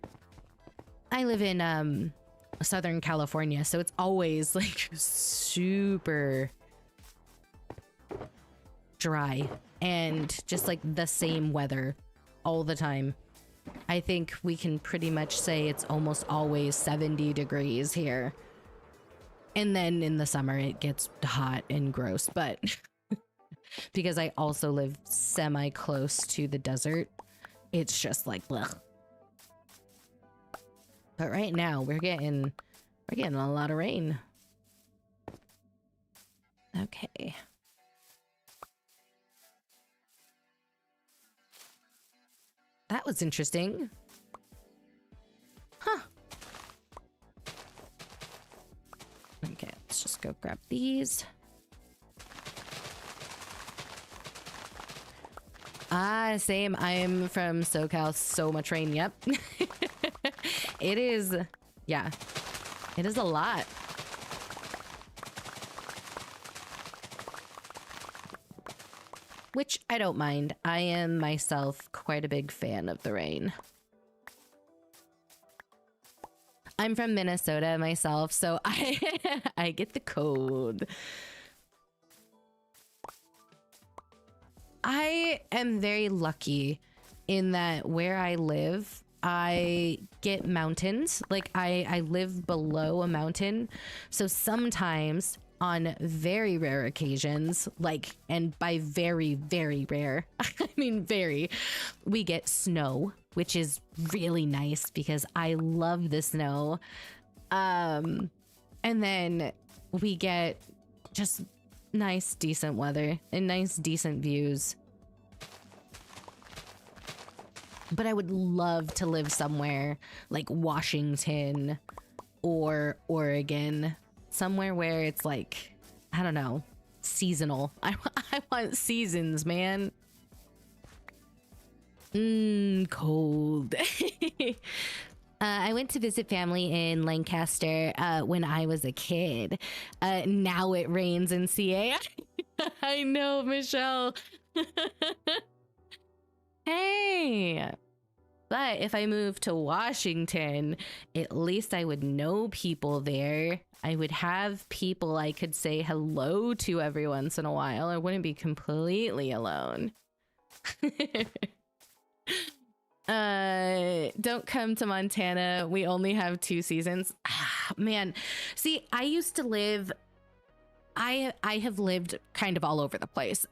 I live in Southern California, so it's always like super dry and just like the same weather all the time. I think we can pretty much say it's almost always 70 degrees here. And then in the summer it gets hot and gross, but because I also live semi close to the desert, it's just like blech. But right now we're getting a lot of rain. Okay. That was interesting. Huh. Okay, let's just go grab these. Same. I'm from SoCal. So much rain. Yep. It is. Yeah. It is a lot. Which I don't mind. I am myself quite a big fan of the rain. I'm from Minnesota myself, so I get the cold. I am very lucky in that where I live, I get mountains. Like I live below a mountain. So sometimes on very rare occasions, like, and by very, very rare, I mean very, we get snow, which is really nice because I love the snow. And then we get just nice, decent weather and nice, decent views. But I would love to live somewhere like Washington or Oregon, somewhere where it's like, I don't know, seasonal. I want seasons, man. Cold. I went to visit family in Lancaster when I was a kid. Now it rains in CA. I know, Michelle. Hey. But if I moved to Washington, at least I would know people there. I would have people I could say hello to every once in a while. I wouldn't be completely alone. Don't come to Montana. We only have 2 seasons. Man, see, I used to live, I have lived kind of all over the place.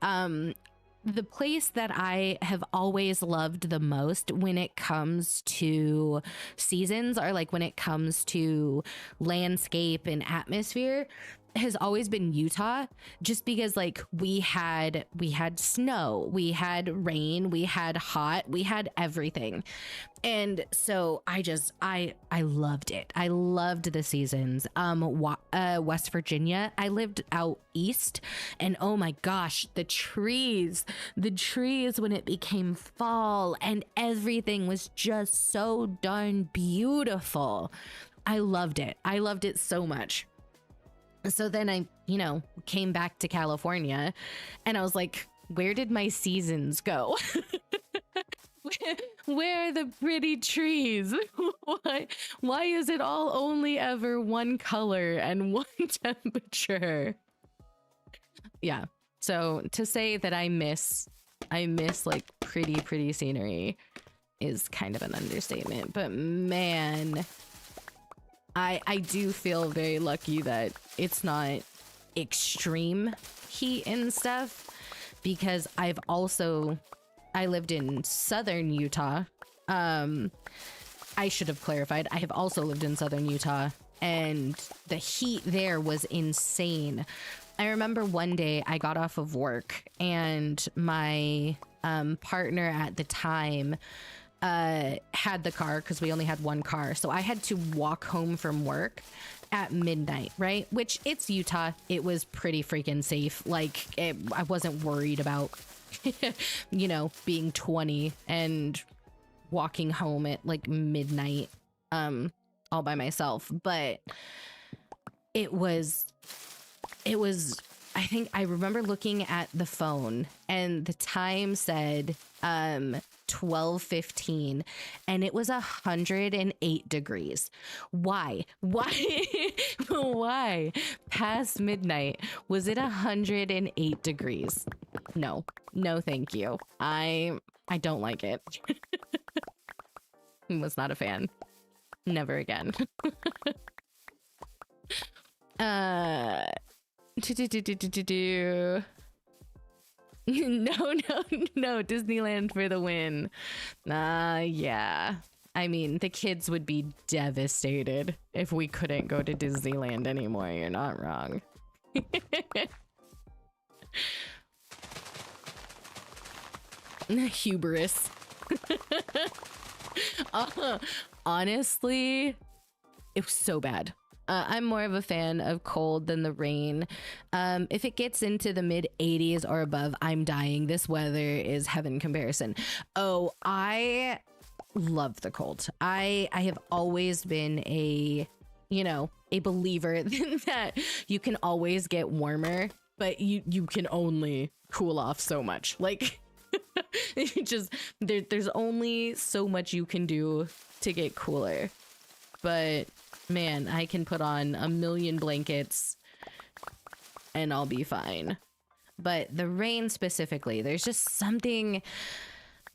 The place that I have always loved the most when it comes to seasons, or like when it comes to landscape and atmosphere, has always been Utah, just because like we had snow, we had rain, we had hot, we had everything. And so I loved it. I loved the seasons. West Virginia, I lived out east, and oh my gosh, the trees when it became fall and everything was just so darn beautiful. I loved it. I loved it so much. So then I, came back to California and I was like, where did my seasons go? Where are the pretty trees? Why is it all only ever one color and one temperature? Yeah. So to say that I miss like pretty scenery is kind of an understatement, but man, I do feel very lucky that it's not extreme heat and stuff, because I lived in southern Utah. I should have clarified, I have also lived in southern Utah, and the heat there was insane. I remember one day I got off of work and my partner at the time had the car, because we only had one car. So I had to walk home from work at midnight, right? Which, it's Utah. It was pretty freaking safe. Like, I wasn't worried about, you know, being 20 and walking home at like midnight all by myself. But it was I think I remember looking at the phone and the time said 12:15 and it was 108 degrees. Why why past midnight was it 108 degrees? No thank you. I don't like it. Was not a fan. Never again. No, Disneyland for the win. Yeah. I mean, the kids would be devastated if we couldn't go to Disneyland anymore. You're not wrong. Hubris. Honestly, it was so bad. I'm more of a fan of cold than the rain. If it gets into the mid 80s or above, I'm dying. This weather is heaven comparison. Oh, I love the cold. I have always been a believer that you can always get warmer, but you can only cool off so much. Like, there's only so much you can do to get cooler. But man, I can put on a million blankets and I'll be fine. But the rain specifically, there's something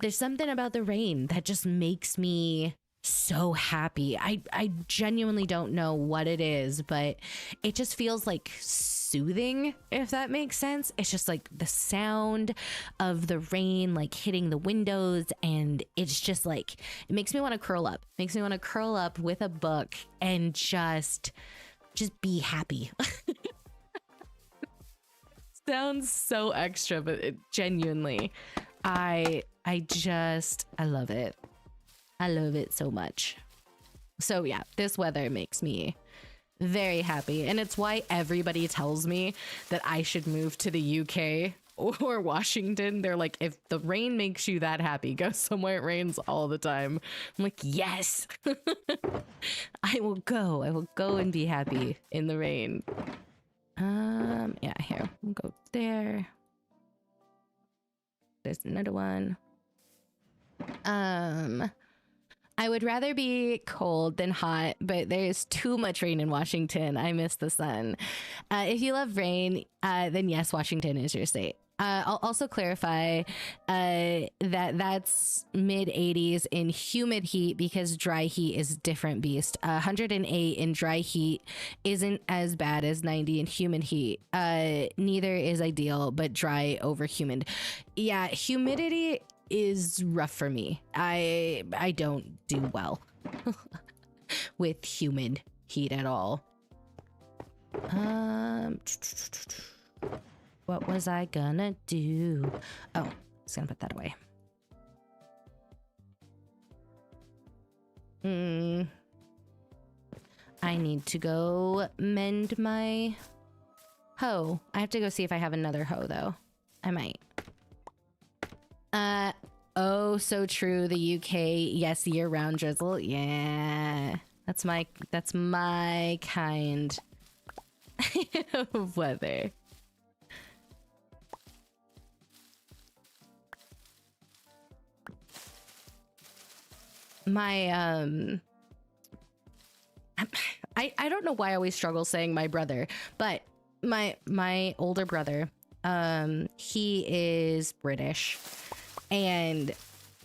about the rain that just makes me so happy. I genuinely don't know what it is, but it just feels like soothing, if that makes sense. It's just like the sound of the rain like hitting the windows, and it's just like, it makes me want to curl up. Makes me want to curl up with a book and just be happy. Sounds so extra, but it genuinely, I love it. I love it so much. So yeah, this weather makes me very happy. And it's why everybody tells me that I should move to the UK or Washington. They're like, if the rain makes you that happy, go somewhere it rains all the time. I'm like, yes. I will go and be happy in the rain. Yeah, here, we'll go there. There's another one. I would rather be cold than hot, but there's too much rain in Washington. I miss the sun. If you love rain, then yes, Washington is your state. I'll also clarify that that's mid 80s in humid heat, because dry heat is a different beast. 108 in dry heat isn't as bad as 90 in humid heat. Neither is ideal, but dry over humid. Yeah, humidity is rough for me. I don't do well with humid heat at all. What was I gonna do? Oh, I was gonna put that away. I need to go mend my hoe. I have to go see if I have another hoe though. I might. Oh, so true. The UK, yes, year-round drizzle. Yeah, that's my kind of weather. My I don't know why I always struggle saying my brother, but my older brother, he is British. And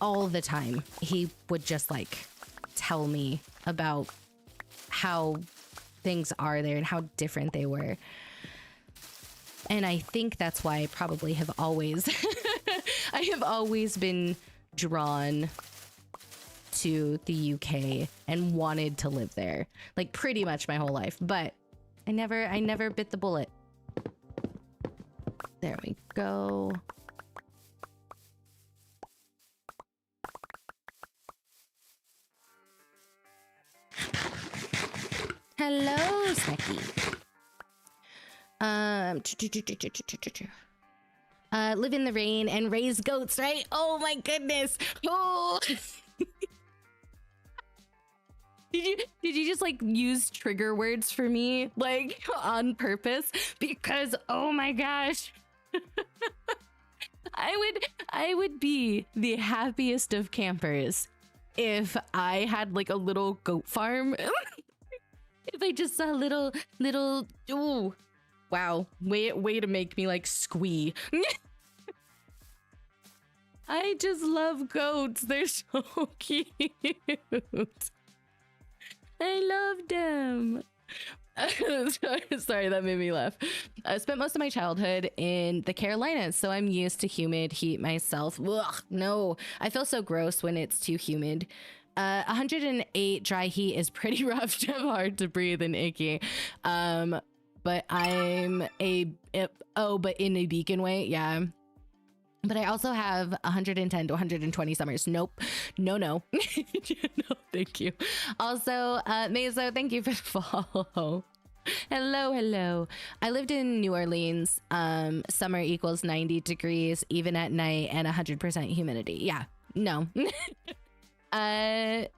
all the time, he would just like tell me about how things are there and how different they were. And I think that's why I probably have always I have always been drawn to the UK and wanted to live there, like pretty much my whole life, but I never bit the bullet. There we go. Hello, Snecky. Live in the rain and raise goats, right? Oh my goodness. Oh. Did you just like use trigger words for me like on purpose? Because oh my gosh. I would be the happiest of campers if I had like a little goat farm. If I just saw little ooh. Wow, way to make me like squee. I just love goats. They're so cute. I love them. Sorry, that made me laugh. I spent most of my childhood in the Carolinas, so I'm used to humid heat myself. Ugh, no, I feel so gross when it's too humid. 108 dry heat is pretty rough, hard to breathe and icky. But I'm but in a beacon way, yeah. But I also have 110 to 120 summers. Nope. No. No, thank you. Also, Meso, thank you for the follow. Hello. I lived in New Orleans. Summer equals 90 degrees, even at night, and 100% humidity. Yeah, no.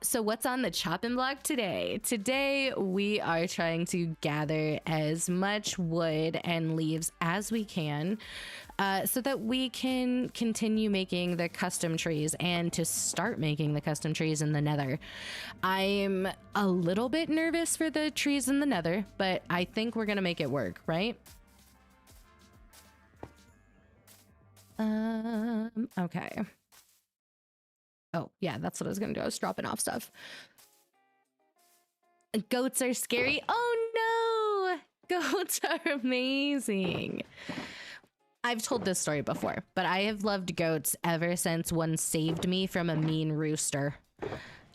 So what's on the chopping block today? Today we are trying to gather as much wood and leaves as we can, so that we can continue making the custom trees and to start making the custom trees in the nether. I'm a little bit nervous for the trees in the nether, but I think we're gonna make it work, right? Okay. Oh, yeah, that's what I was gonna do. I was dropping off stuff. Goats are scary. Oh no! Goats are amazing. I've told this story before, but I have loved goats ever since one saved me from a mean rooster.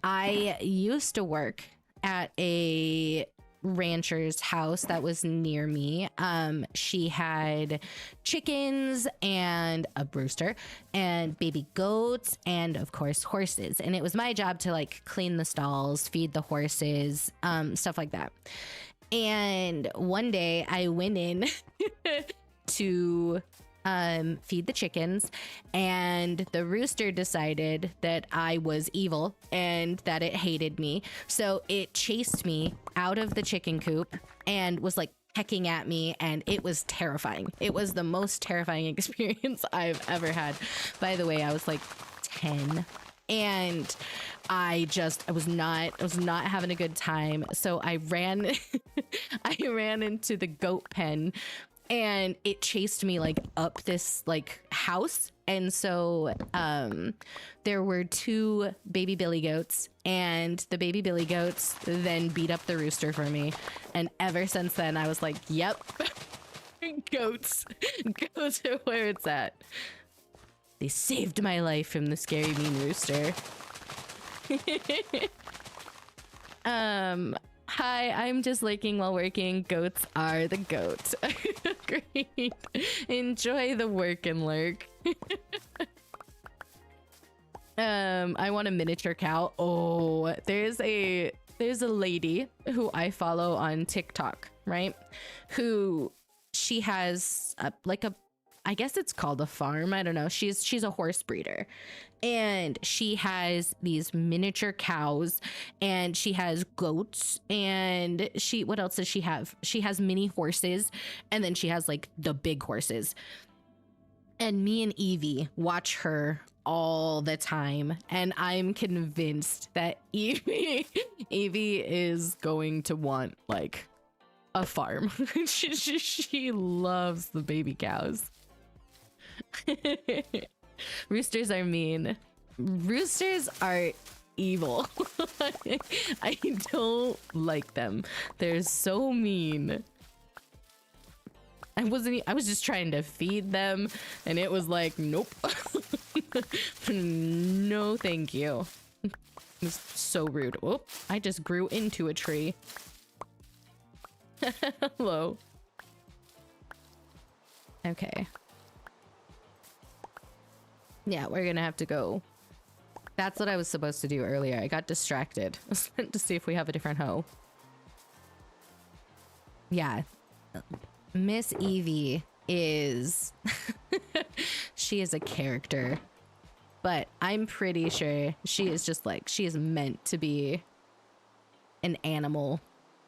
I used to work at a rancher's house that was near me. She had chickens and a rooster and baby goats and of course horses, and it was my job to like clean the stalls, feed the horses, stuff like that. And one day I went in to feed the chickens, and the rooster decided that I was evil and that it hated me. So it chased me out of the chicken coop and was like pecking at me, and it was terrifying. It was the most terrifying experience I've ever had. By the way, I was like 10 and I was not having a good time. So I ran into the goat pen, and it chased me like up this like house. And so there were two baby billy goats, and the baby billy goats then beat up the rooster for me. And ever since then I was like, yep, goats are where it's at. They saved my life from the scary mean rooster. Hi, I'm just lurking while working. Goats are the goats. Great. Enjoy the work and lurk. I want a miniature cow. Oh, there's a lady who I follow on TikTok, right? She has I guess it's called a farm. I don't know. She's a horse breeder, and she has these miniature cows, and she has goats, and what else does she have? She has mini horses, and then she has like the big horses. And me and Evie watch her all the time, and I'm convinced that Evie is going to want like a farm. She loves the baby cows. Roosters are mean. Roosters are evil. I don't like them. They're so mean. I was just trying to feed them and it was like, nope. No, thank you. It's so rude. Oh, I just grew into a tree. Hello. Okay. Yeah, we're gonna have to go. That's what I was supposed to do earlier. I got distracted. I was meant to see if we have a different hoe. Yeah. Miss Evie is... she is a character. But I'm pretty sure she is just like... she is meant to be an animal.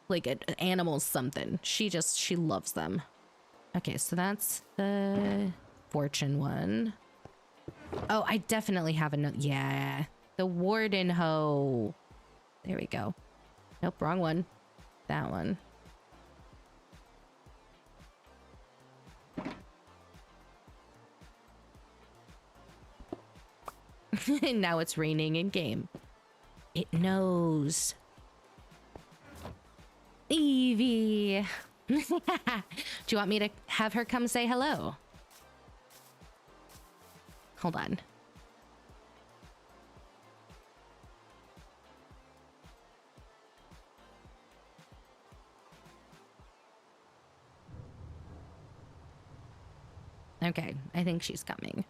Like an animal something. She loves them. Okay, so that's the fortune one. Oh, I definitely have another. Yeah, the warden hoe. There we go. Nope, wrong one. That one. And now it's raining in game. It knows. Evie. Do you want me to have her come say hello? Hold on. Okay, I think she's coming.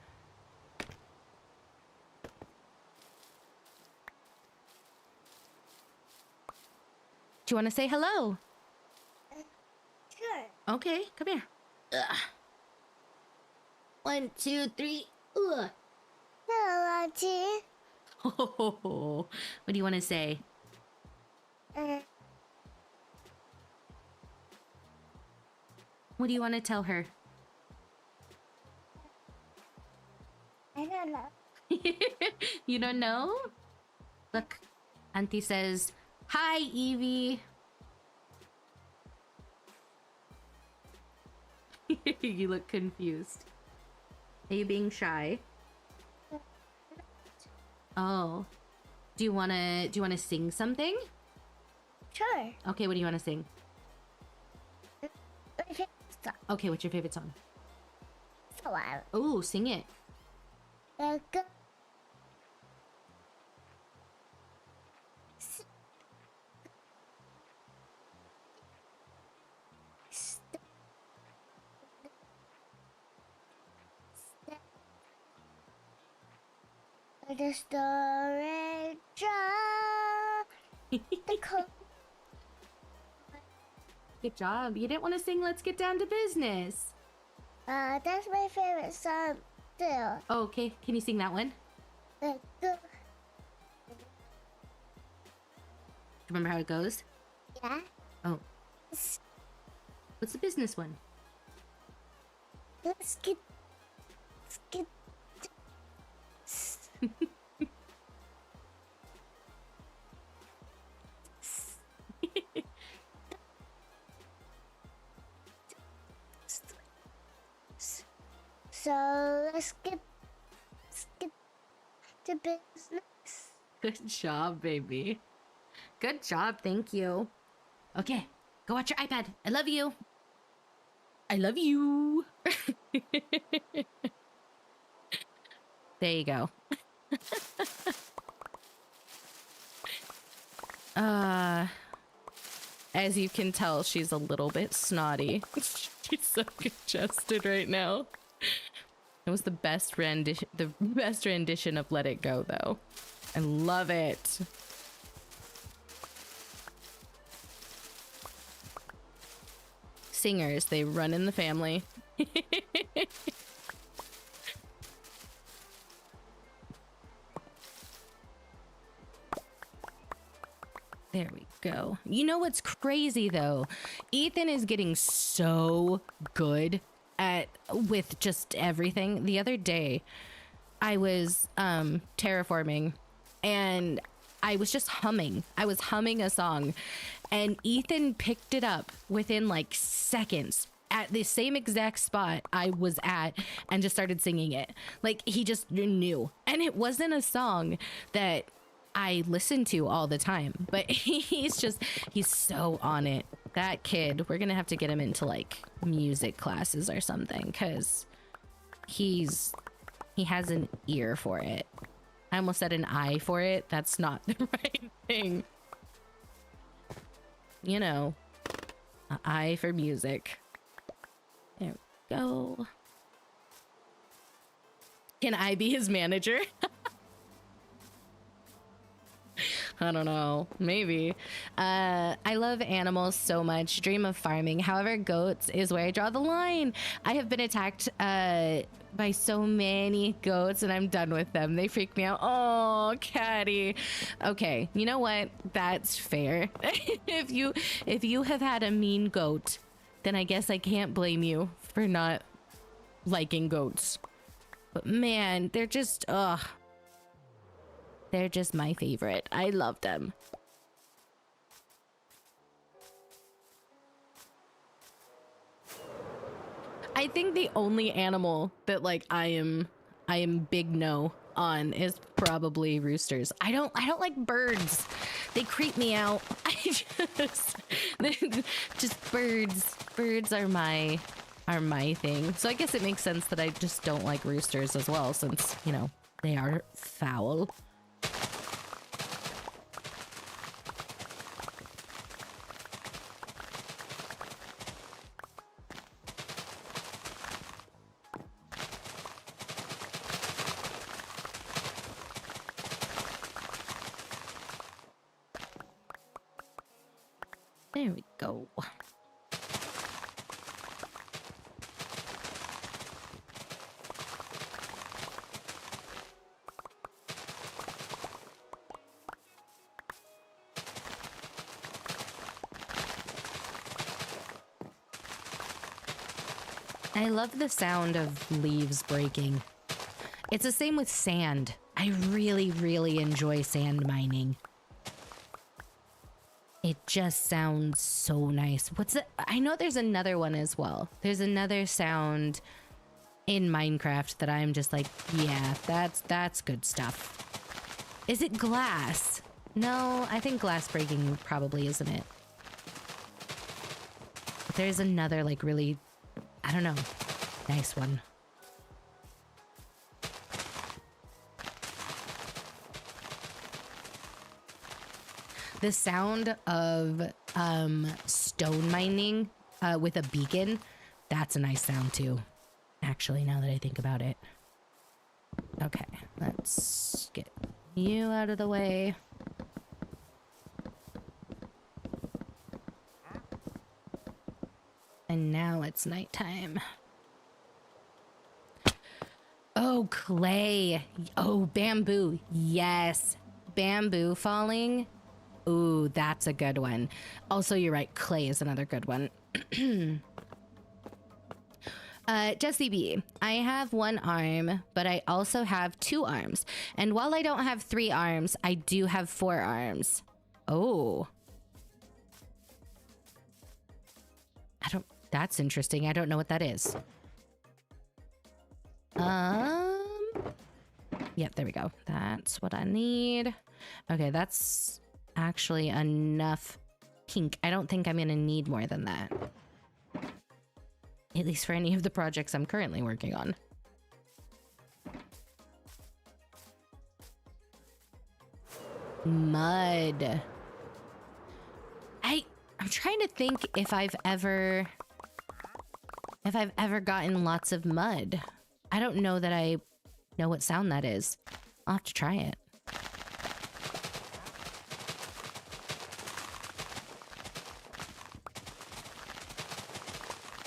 Do you want to say hello? Sure. Okay, come here. Ugh. 1, 2, 3. Ugh. Hello, Auntie. Oh, what do you want to say? What do you want to tell her? I don't know. You don't know? Look, Auntie says, "Hi, Evie." You look confused. Are you being shy? Oh. Do you wanna sing something? Sure. Okay, what do you wanna sing? My favorite song. Okay, what's your favorite song? So loud. Oh, sing it. Let's go. The storage jar. The cold. Good job. You didn't want to sing Let's Get Down to Business. That's my favorite song too. Oh, okay, can you sing that one? Do Let's go. you remember how it goes? Yeah. Oh. What's the business one? Let's get. So let's get to business. Good job, baby. Good job, thank you. Okay, go watch your iPad. I love you. I love you. There you go. As you can tell, she's a little bit snotty. She's so congested right now. It was the best rendition of Let It Go, though. I love it. Singers, they run in the family. There we go. You know what's crazy though? Ethan is getting so good with just everything. The other day, I was terraforming and I was just humming. I was humming a song and Ethan picked it up within like seconds at the same exact spot I was at and just started singing it. Like, he just knew. And it wasn't a song that I listen to all the time, but he's so on it. That kid, we're gonna have to get him into like music classes or something, because he has an ear for it. I almost said an eye for it. That's not the right thing. You know, an eye for music. There we go. Can I be his manager? I don't know. Maybe. I love animals so much. Dream of farming. However, goats is where I draw the line. I have been attacked by so many goats and I'm done with them. They freak me out. Oh, Caddy. Okay, you know what? That's fair. If you have had a mean goat, then I guess I can't blame you for not liking goats. But man, they're just, ugh. They're just my favorite. I love them. I think the only animal that like I am big no on is probably roosters. I don't like birds. They creep me out. I just birds. Birds are my thing. So I guess it makes sense that I just don't like roosters as well, since, you know, they are foul. There we go. I love the sound of leaves breaking. It's the same with sand. I really, really enjoy sand mining. It just sounds so nice. What's it? I know there's another one as well. There's another sound in Minecraft that I'm just like, yeah, that's good stuff. Is it glass? No, I think glass breaking probably isn't it. But there's another like really, I don't know, nice one. The sound of stone mining with a beacon, that's a nice sound too. Actually, now that I think about it. Okay, let's get you out of the way. And now it's nighttime. Oh, clay. Oh, bamboo. Yes. Bamboo falling. Ooh, that's a good one. Also, you're right. Clay is another good one. Jessie B, I have one arm, but I also have 2 arms. And while I don't have 3 arms, I do have 4 arms. Oh. That's interesting. I don't know what that is. Yep, there we go. That's what I need. Okay, that's actually enough pink. I don't think I'm gonna need more than that. At least for any of the projects I'm currently working on. Mud. I'm trying to think if I've ever gotten lots of mud. I don't know that I know what sound that is. I'll have to try it.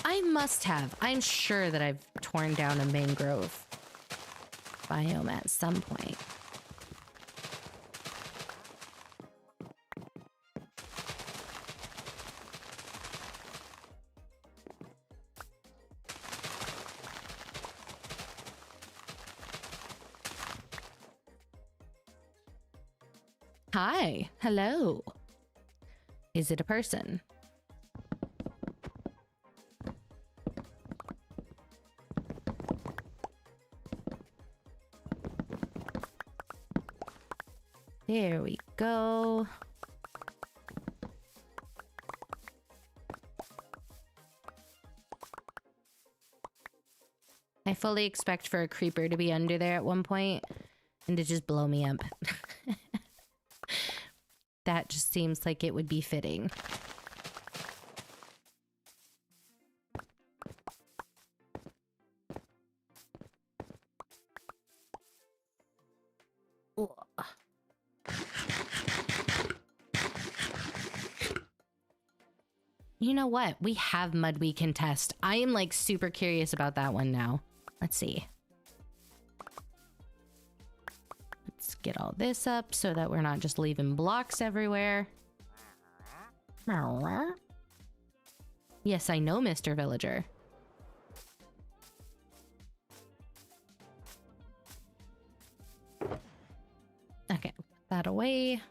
I must have. I'm sure that I've torn down a mangrove biome at some point. Hi. Hello. Is it a person? There we go. I fully expect for a creeper to be under there at one point and to just blow me up. That just seems like it would be fitting. You know what? We have mud we can test. I am like super curious about that one now. Let's see. Let's get all this up so that we're not just leaving blocks everywhere. Yes, I know, Mr. Villager. Okay, put that away.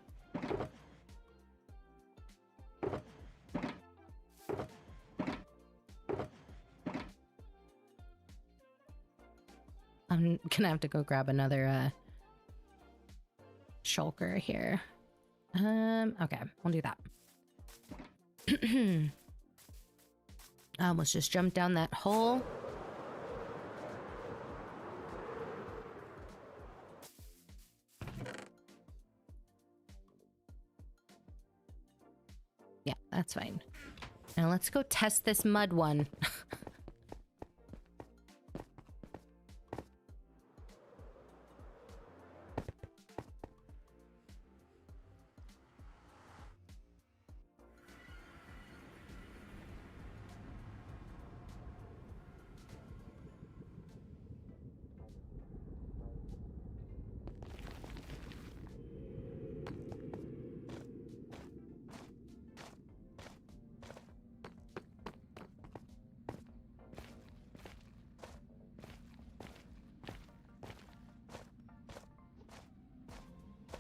I'm gonna have to go grab another shulker here. Okay, we'll do that. Let's just jump down that hole. Yeah, that's fine. Now let's go test this mud one.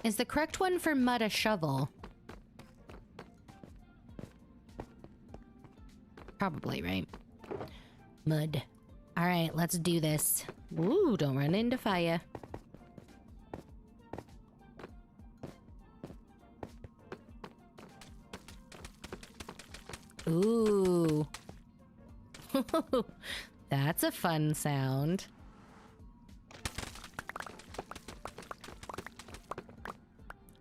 Is the correct one for mud a shovel? Probably, right? Mud. All right, let's do this. Ooh, don't run into fire. Ooh. That's a fun sound.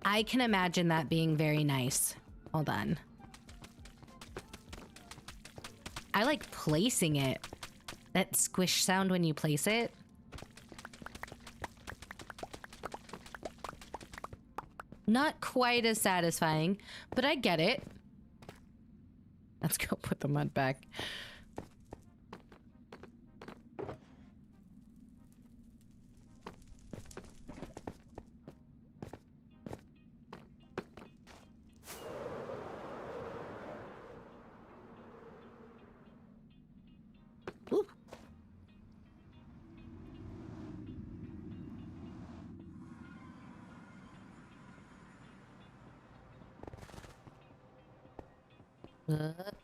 I can imagine that being very nice. Hold on. I like placing it. That squish sound when you place it. Not quite as satisfying, but I get it. Let's go put the mud back. Ooh.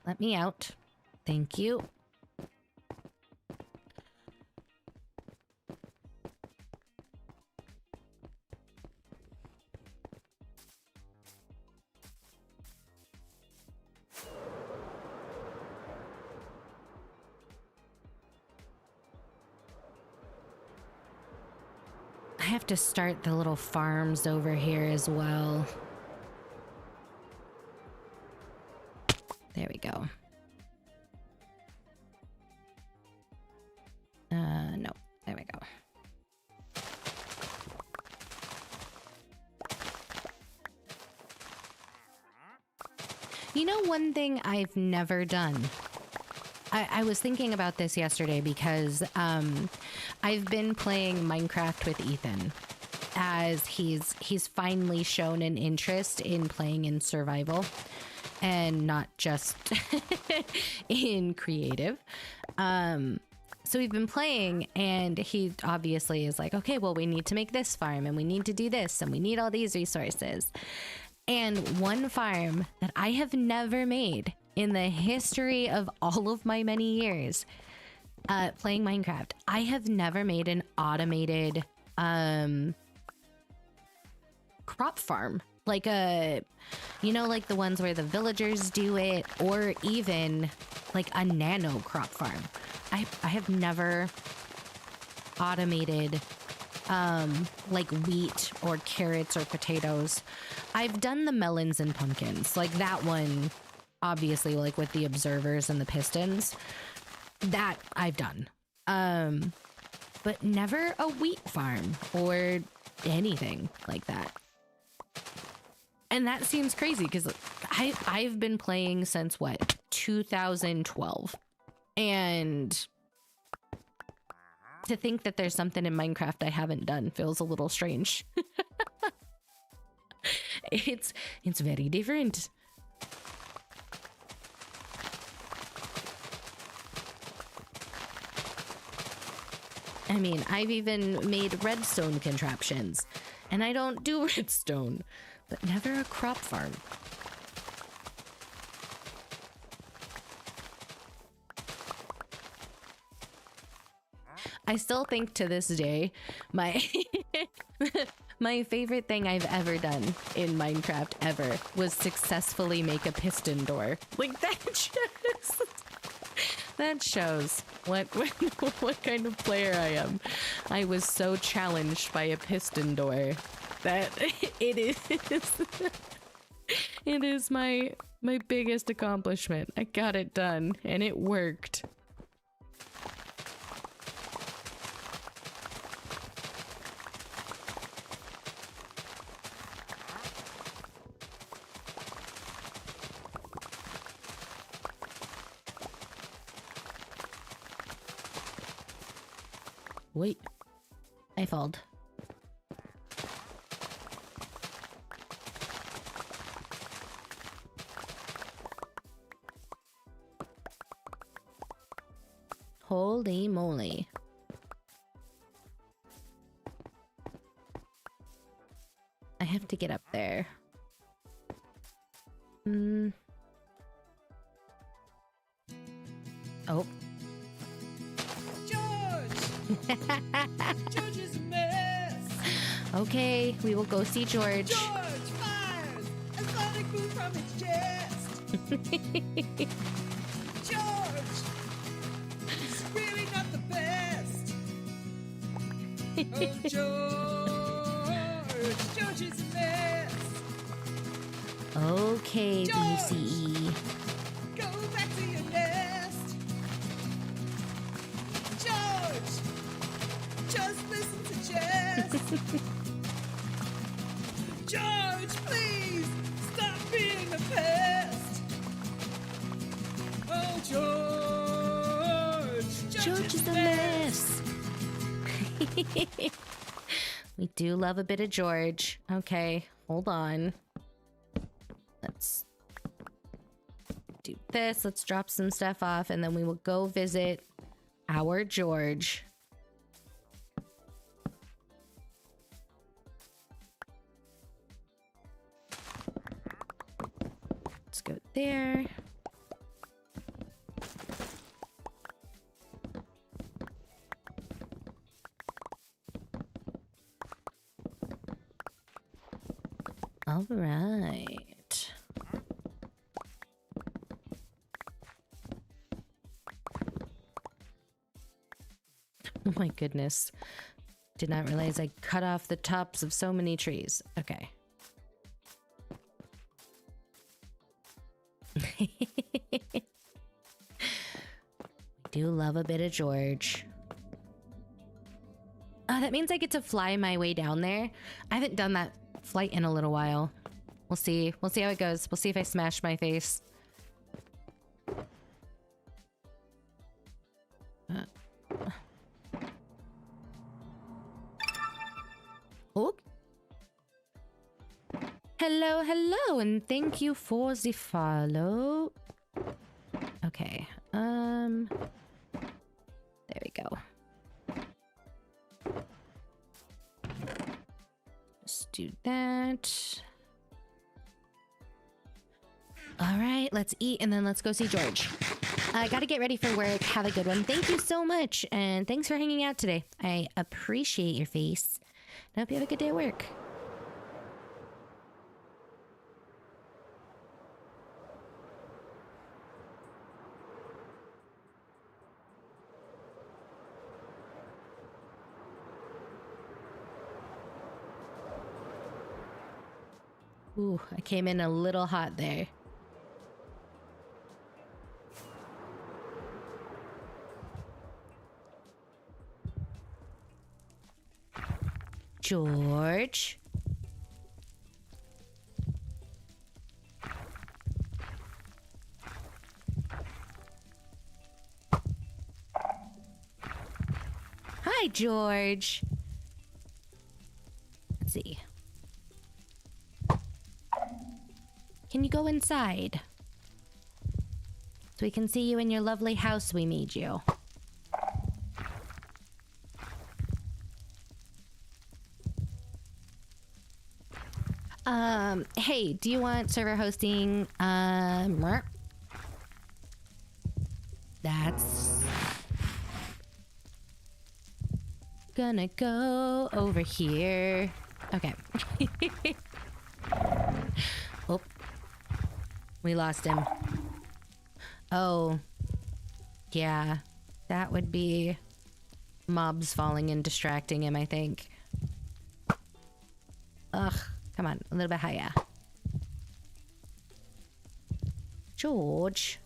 Let me out. Thank you. I have to start the little farms over here as well. There we go. No. There we go. You know, one thing I've never done. I was thinking about this yesterday because I've been playing Minecraft with Ethan, as he's finally shown an interest in playing in survival and not just in creative. So we've been playing, and he obviously is like, okay, well, we need to make this farm, and we need to do this, and we need all these resources. And one farm that I have never made in the history of all of my many years playing Minecraft, I have never made an automated crop farm, like a, you know, like the ones where the villagers do it, or even like a nano crop farm. I have never automated like wheat or carrots or potatoes. I've done the melons and pumpkins, like that one, obviously, like with the observers and the pistons, that I've done. But never a wheat farm or anything like that. And that seems crazy because I've been playing since what, 2012, and to think that there's something in Minecraft I haven't done feels a little strange. It's very different. I mean, I've even made redstone contraptions, and I don't do redstone, but never a crop farm. I still think to this day, my my favorite thing I've ever done in Minecraft ever was successfully make a piston door. Like that shows what kind of player I am. I was so challenged by a piston door that it is my biggest accomplishment. I got it done and it worked. Wait, I failed. Holy moly. I have to get up there. Oh. George is a mess. Okay, we will go see George. George fires a sonic boom from its chest. George is really not the best. Oh, George is a mess. Okay, George, BCE. go back to your nest. George, just listen to Jess. George, please stop being a pest. Oh, George. George is a mess. We do love a bit of George. Okay, hold on. Let's do this. Let's drop some stuff off, and then we will go visit our George. Let's go there. All right. Oh my goodness. Did not realize I cut off the tops of so many trees. Okay. We do love a bit of George. Oh, that means I get to fly my way down there. I haven't done that flight in a little while. We'll see. We'll see how it goes. We'll see if I smash my face. Oh. Hello, hello, and thank you for the follow. Okay. There we go. Let's do that. All right, let's eat and then let's go see George. I gotta get ready for work. Have a good one. Thank you so much, and thanks for hanging out today. I appreciate your face. I hope you have a good day at work. Ooh, I came in a little hot there. George. Hi, George. Let's see. Can you go inside? So we can see you in your lovely house we made you. Hey, do you want server hosting? That's gonna go over here. Okay. Oh, we lost him. Oh, yeah, that would be mobs falling and distracting him, I think. Ugh, come on, a little bit higher. George.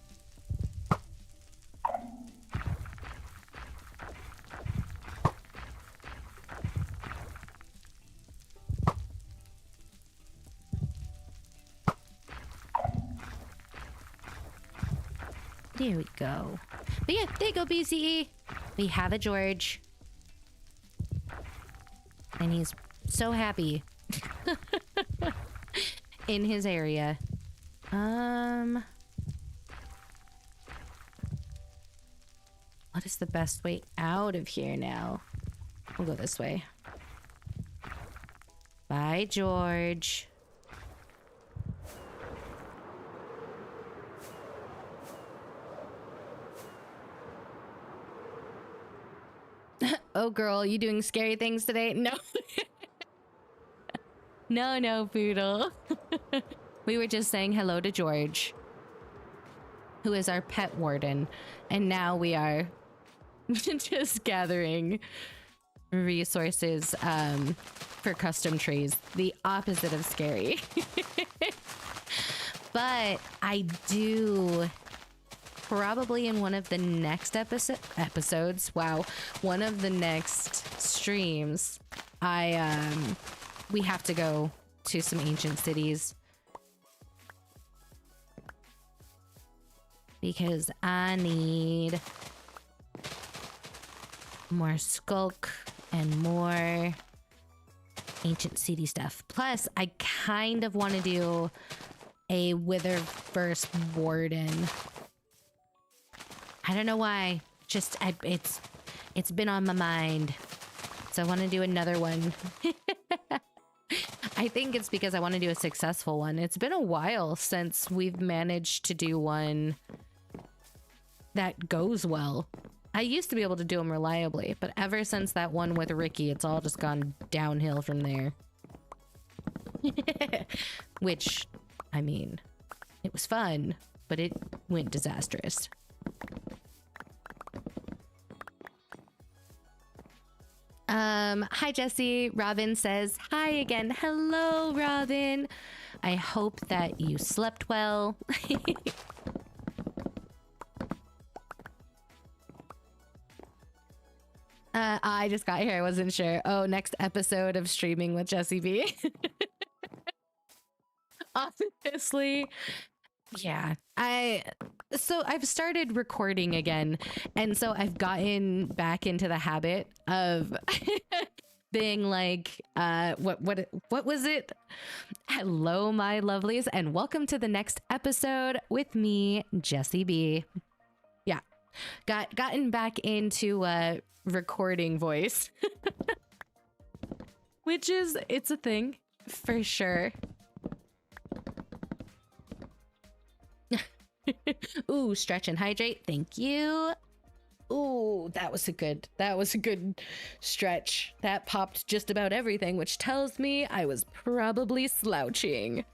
There we go. But yeah, there you go, BCE. We have a George. And he's so happy in his area. What is the best way out of here now? We'll go this way. Bye, George. Oh, girl, you doing scary things today? No. No, Poodle. We were just saying hello to George, who is our pet warden. And now we are just gathering resources for custom trees. The opposite of scary. But I do... probably in one of the next episodes, wow, one of the next streams, we have to go to some ancient cities because I need more skulk and more ancient city stuff. Plus, I kind of want to do a Witherverse warden. I don't know why. Just it's been on my mind. So I want to do another one. I think it's because I want to do a successful one. It's been a while since we've managed to do one that goes well. I used to be able to do them reliably, but ever since that one with Ricky, it's all just gone downhill from there. Which, I mean, it was fun, but it went disastrous. Hi, Jesse. Robin says, hi again. Hello, Robin. I hope that you slept well. I just got here. I wasn't sure. Oh, next episode of streaming with Jesse B. Obviously. Yeah, so I've started recording again, and so I've gotten back into the habit of being like, what was it? Hello, my lovelies, and welcome to the next episode with me, Jessie B. Yeah, gotten back into recording voice, which is it's a thing for sure. Ooh, stretch and hydrate. Thank you. Ooh, that was a good stretch. That popped just about everything, which tells me I was probably slouching.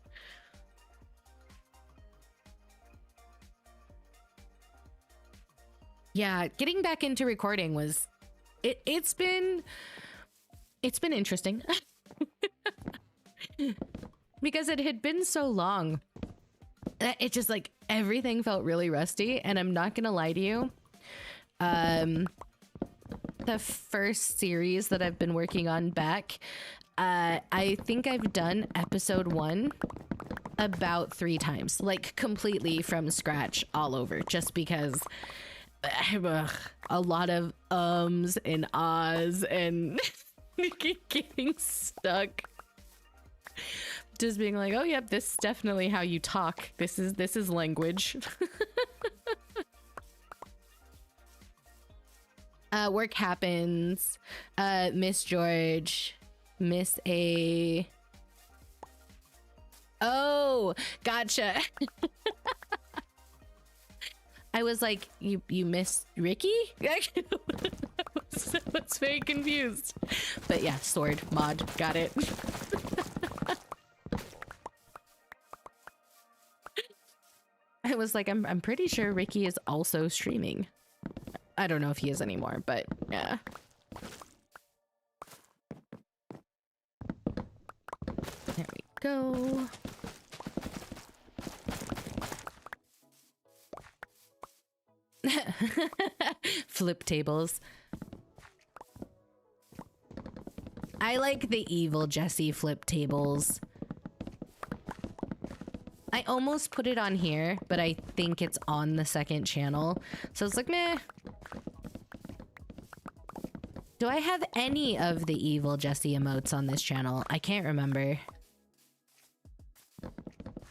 Yeah, getting back into recording was it's been interesting. because it had been so long that it just like everything felt really rusty. And I'm not gonna lie to you, the first series that I've been working on back, I think I've done episode 1 about 3 times, like completely from scratch all over, just because a lot of ums and ahs and getting stuck. Just being like, oh yep, this is definitely how you talk. This is language. Work happens. Miss George. Miss A. Oh, gotcha. I was like, you miss Ricky? I was very confused. But yeah, sword mod, got it. I was like, I'm pretty sure Ricky is also streaming. I don't know if he is anymore, but yeah. There we go. Flip tables. I like the evil Jessie flip tables. I almost put it on here, but I think it's on the second channel. So it's like, meh. Do I have any of the evil Jessie emotes on this channel? I can't remember.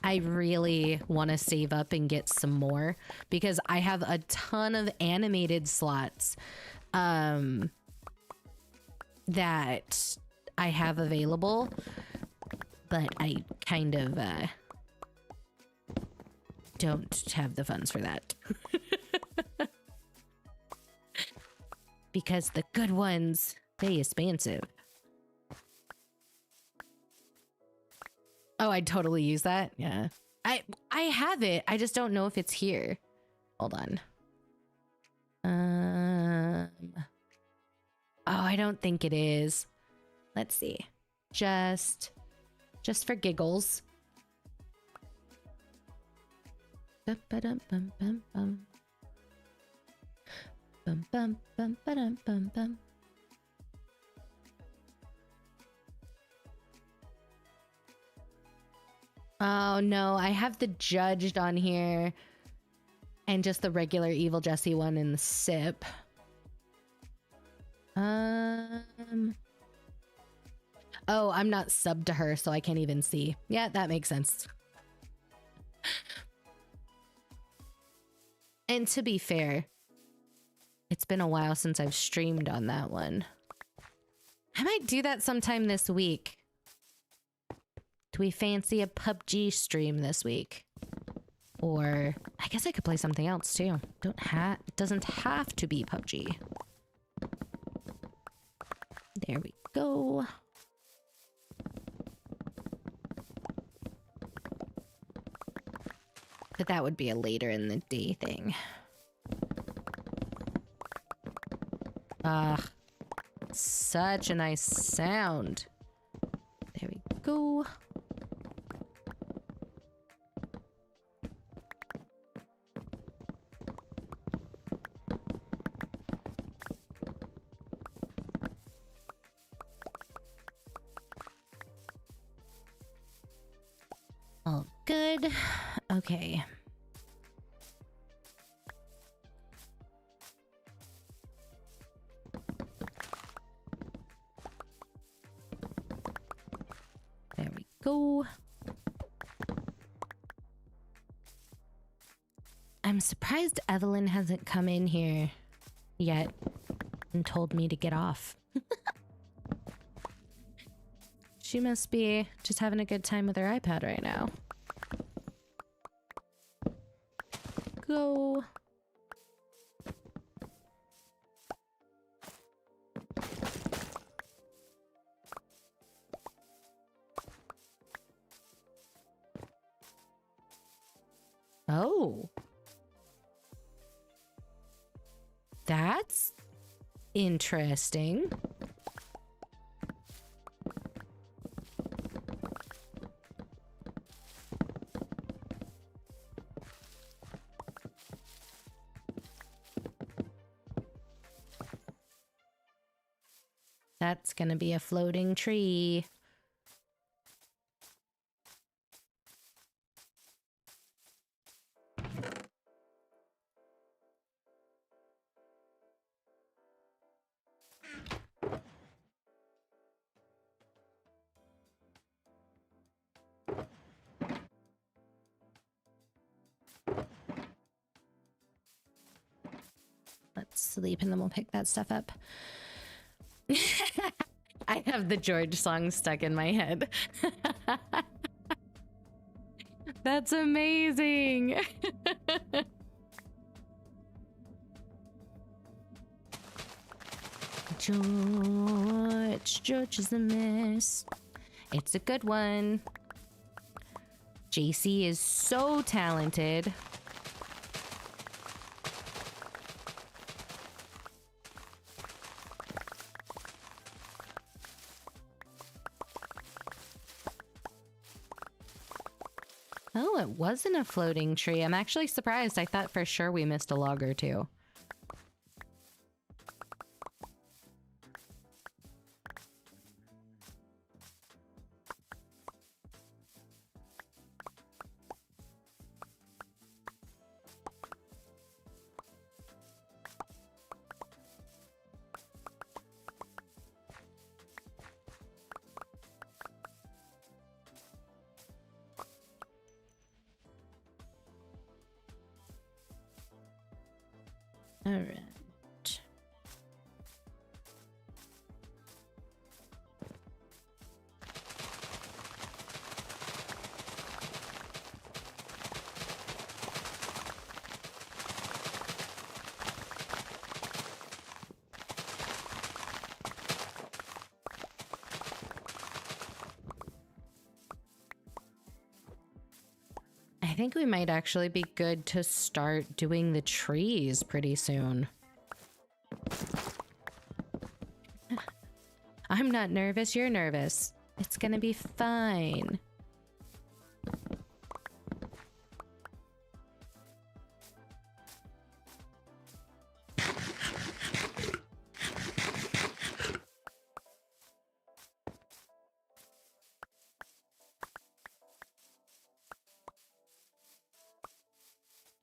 I really want to save up and get some more because I have a ton of animated slots that I have available, but I kind of don't have the funds for that. Because the good ones, they expensive. Oh, I'd totally use that. Yeah. I have it. I just don't know if it's here. Hold on. Oh, I don't think it is. Let's see. Just for giggles. Bum-ba-dum-bum-bum-bum. Bum-bum-bum-ba-dum-bum-bum. Oh no, I have the judged on here and just the regular evil Jessie one in the sip. Oh, I'm not subbed to her, so I can't even see. Yeah, that makes sense. And to be fair, it's been a while since I've streamed on that one. I might do that sometime this week. Do we fancy a PUBG stream this week? Or I guess I could play something else too. It doesn't have to be PUBG. There we go. But that would be a later in the day thing. Ah, such a nice sound. There we go. All good. Okay. There we go. I'm surprised Evelyn hasn't come in here yet and told me to get off. She must be just having a good time with her iPad right now. Go. Oh. That's interesting. That's gonna be a floating tree. Let's sleep and then we'll pick that stuff up. I have the George song stuck in my head. That's amazing. George is a mess. It's a good one. JC is so talented. Oh, it wasn't a floating tree. I'm actually surprised. I thought for sure we missed a log or two. All right. I think we might actually be good to start doing the trees pretty soon. I'm not nervous, you're nervous. It's gonna be fine.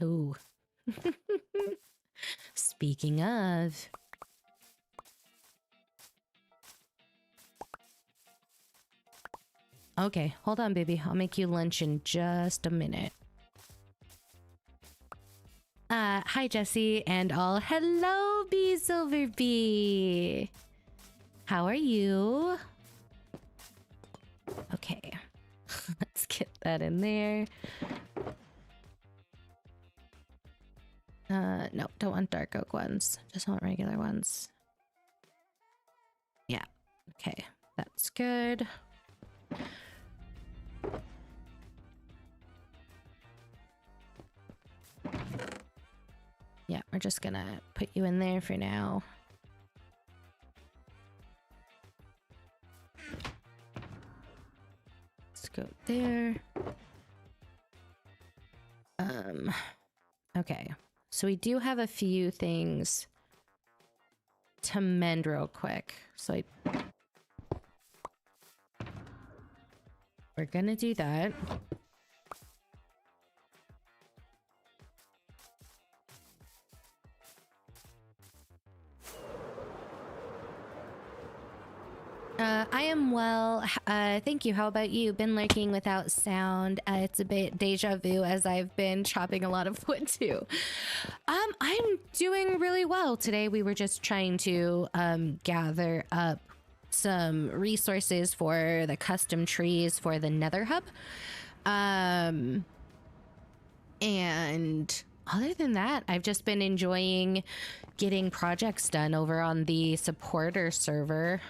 Ooh. Speaking of... Okay, hold on, baby. I'll make you lunch in just a minute. Hi, Jesse and all. Hello, Bee Silver Bee. How are you? Okay. Let's get that in there. No, don't want dark oak ones. Just want regular ones. Yeah. Okay, that's good. Yeah, we're just gonna put you in there for now. Let's go there. Okay. So we do have a few things to mend real quick. So we're gonna do that. I am well. Thank you. How about you? Been lurking without sound. It's a bit deja vu as I've been chopping a lot of wood too. I'm doing really well. Today we were just trying to gather up some resources for the custom trees for the Nether Hub. And other than that, I've just been enjoying getting projects done over on the supporter server.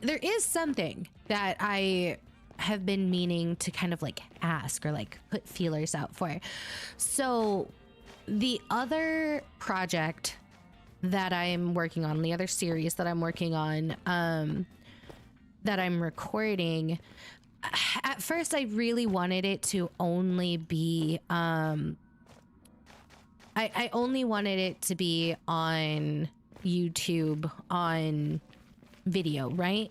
There is something that I have been meaning to kind of like ask or like put feelers out for. So the other project that I'm working on, the other series that I'm working on, that I'm recording, at first I really wanted it to only be, I only wanted it to be on YouTube on video, right?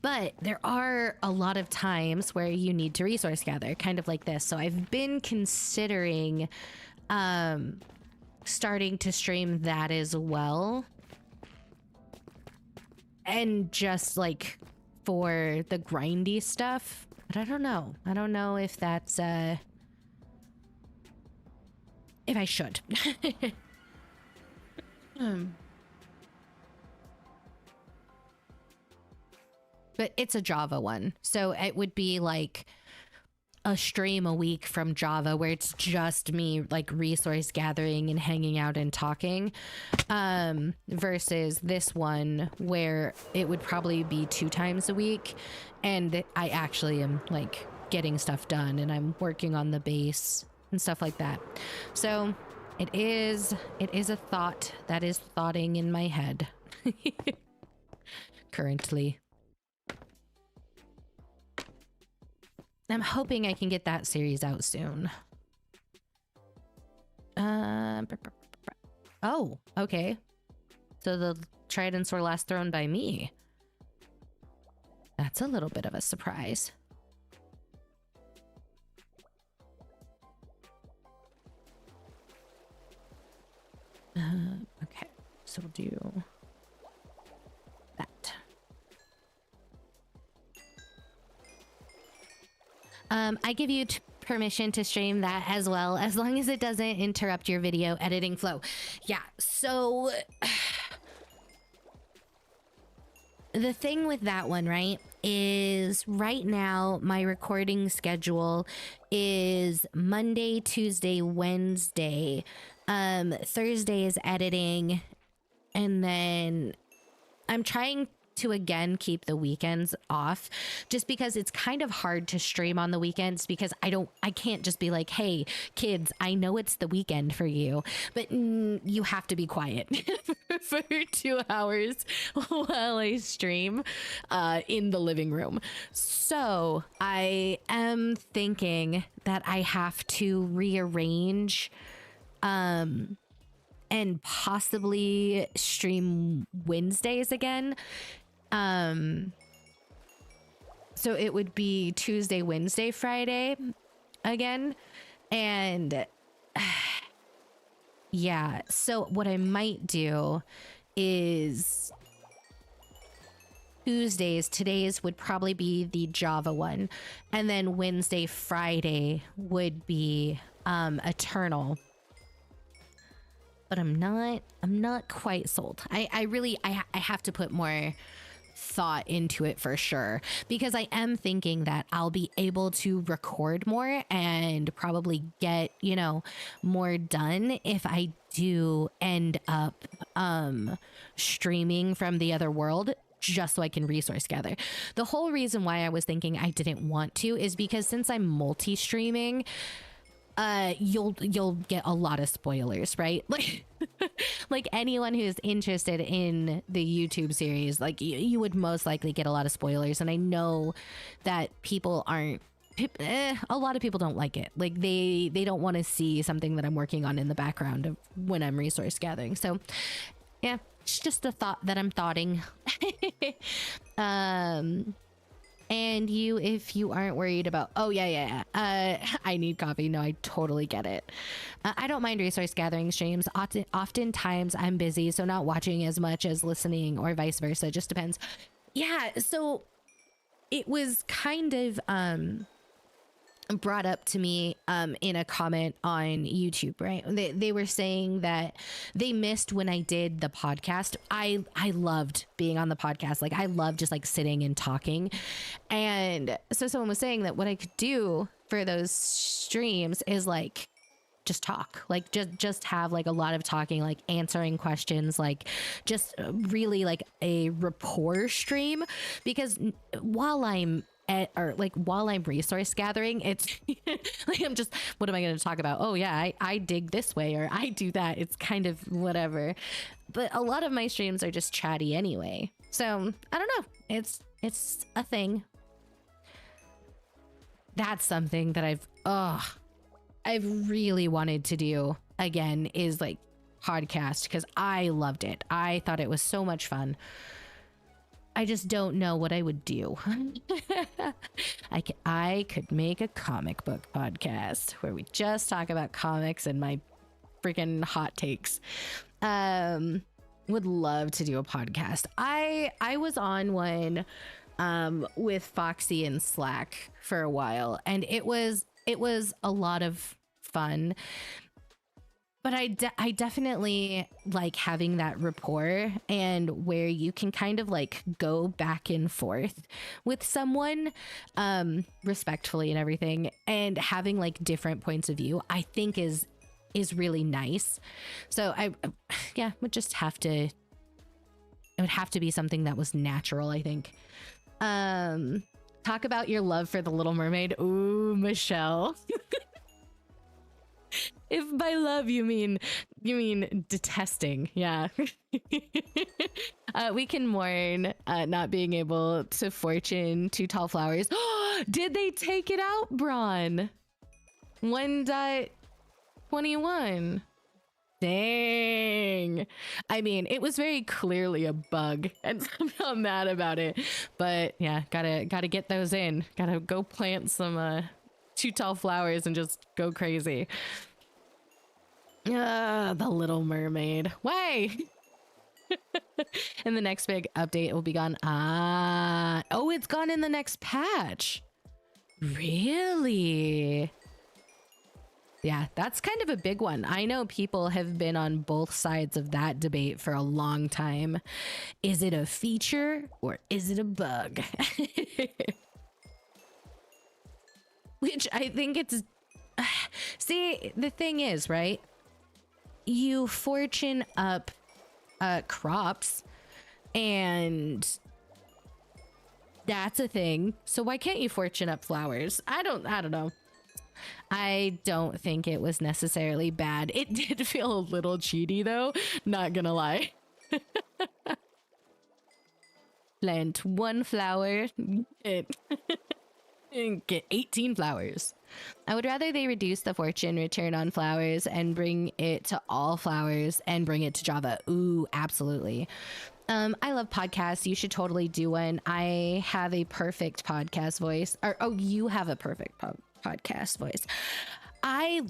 But there are a lot of times where you need to resource gather, kind of like this. So I've been considering starting to stream that as well. And just like for the grindy stuff. But I don't know. I don't know if that's if I should. But it's a Java one. So it would be like a stream a week from Java where it's just me like resource gathering and hanging out and talking, versus this one where it would probably be 2 times a week and I actually am like getting stuff done and I'm working on the base and stuff like that. So it is a thought that is thoughting in my head currently. I'm hoping I can get that series out soon. Oh, okay. So the tridents were last thrown by me. That's a little bit of a surprise. Okay, so we'll do that. I give you permission to stream that as well, as long as it doesn't interrupt your video editing flow. Yeah, so the thing with that one, right, is right now my recording schedule is Monday, Tuesday, Wednesday. Thursday is editing, and then I'm trying to again keep the weekends off, just because it's kind of hard to stream on the weekends, because I can't just be like, hey kids, I know it's the weekend for you, but you have to be quiet for 2 hours while I stream in the living room. So I am thinking that I have to rearrange and possibly stream Wednesdays again. So it would be Tuesday, Wednesday, Friday again. And yeah, so what I might do is today's would probably be the Java one, and then Wednesday, Friday would be Eternal. But I'm not quite sold. I have to put more thought into it for sure, because I am thinking that I'll be able to record more and probably get, more done if I do end up streaming from the other world, just so I can resource gather. The whole reason why I was thinking I didn't want to is because since I'm multi-streaming, you'll get a lot of spoilers, right? Like anyone who's interested in the YouTube series, like you would most likely get a lot of spoilers. And I know that people aren't, a lot of people don't like it. Like they don't want to see something that I'm working on in the background of when I'm resource gathering. So yeah, it's just a thought that I'm thoughting. And if you aren't worried about, I need coffee. No, I totally get it. I don't mind resource gathering streams. Oftentimes I'm busy, so not watching as much as listening, or vice versa. Just depends. Yeah, so it was kind of brought up to me in a comment on YouTube, right? They were saying that they missed when I did the podcast. I loved being on the podcast. Like I love just like sitting and talking. And so someone was saying that what I could do for those streams is like just talk, like just have like a lot of talking, like answering questions, like just really like a rapport stream. Because while I'm resource gathering, it's like I'm just, what am I going to talk about? Oh yeah, I dig this way, or I do that. It's kind of whatever. But a lot of my streams are just chatty anyway. So I don't know. It's a thing. That's something that I've really wanted to do again, is like podcast because I loved it. I thought it was so much fun. I just don't know what I would do. I could make a comic book podcast where we just talk about comics and my freaking hot takes. Would love to do a podcast. I was on one with Foxy and Slack for a while, and it was a lot of fun. But I definitely like having that rapport and where you can kind of like go back and forth with someone respectfully and everything, and having like different points of view, I think is really nice. So I would just have to, it would have to be something that was natural, I think. Talk about your love for the Little Mermaid. Ooh, Michelle. If by love you mean detesting, yeah. We can mourn not being able to fortune 2 tall flowers. Did they take it out, Braun? 1.21. Dang. I mean, it was very clearly a bug, and I'm not mad about it. But yeah, gotta get those in. Gotta go plant some 2 tall flowers and just go crazy. The Little Mermaid. Why? And the next big update will be gone. Oh, it's gone in the next patch. Really? Yeah, that's kind of a big one. I know people have been on both sides of that debate for a long time. Is it a feature or is it a bug? Which I think it's... See, the thing is, right? You fortune up crops, and that's a thing. So why can't you fortune up flowers? I don't know. I don't think it was necessarily bad. It did feel a little cheaty though, not gonna lie. Plant 1 flower, get 18 flowers. I would rather they reduce the fortune return on flowers and bring it to all flowers and bring it to Java. Ooh, absolutely. I love podcasts. You should totally do one. I have a perfect podcast voice. You have a perfect podcast voice. I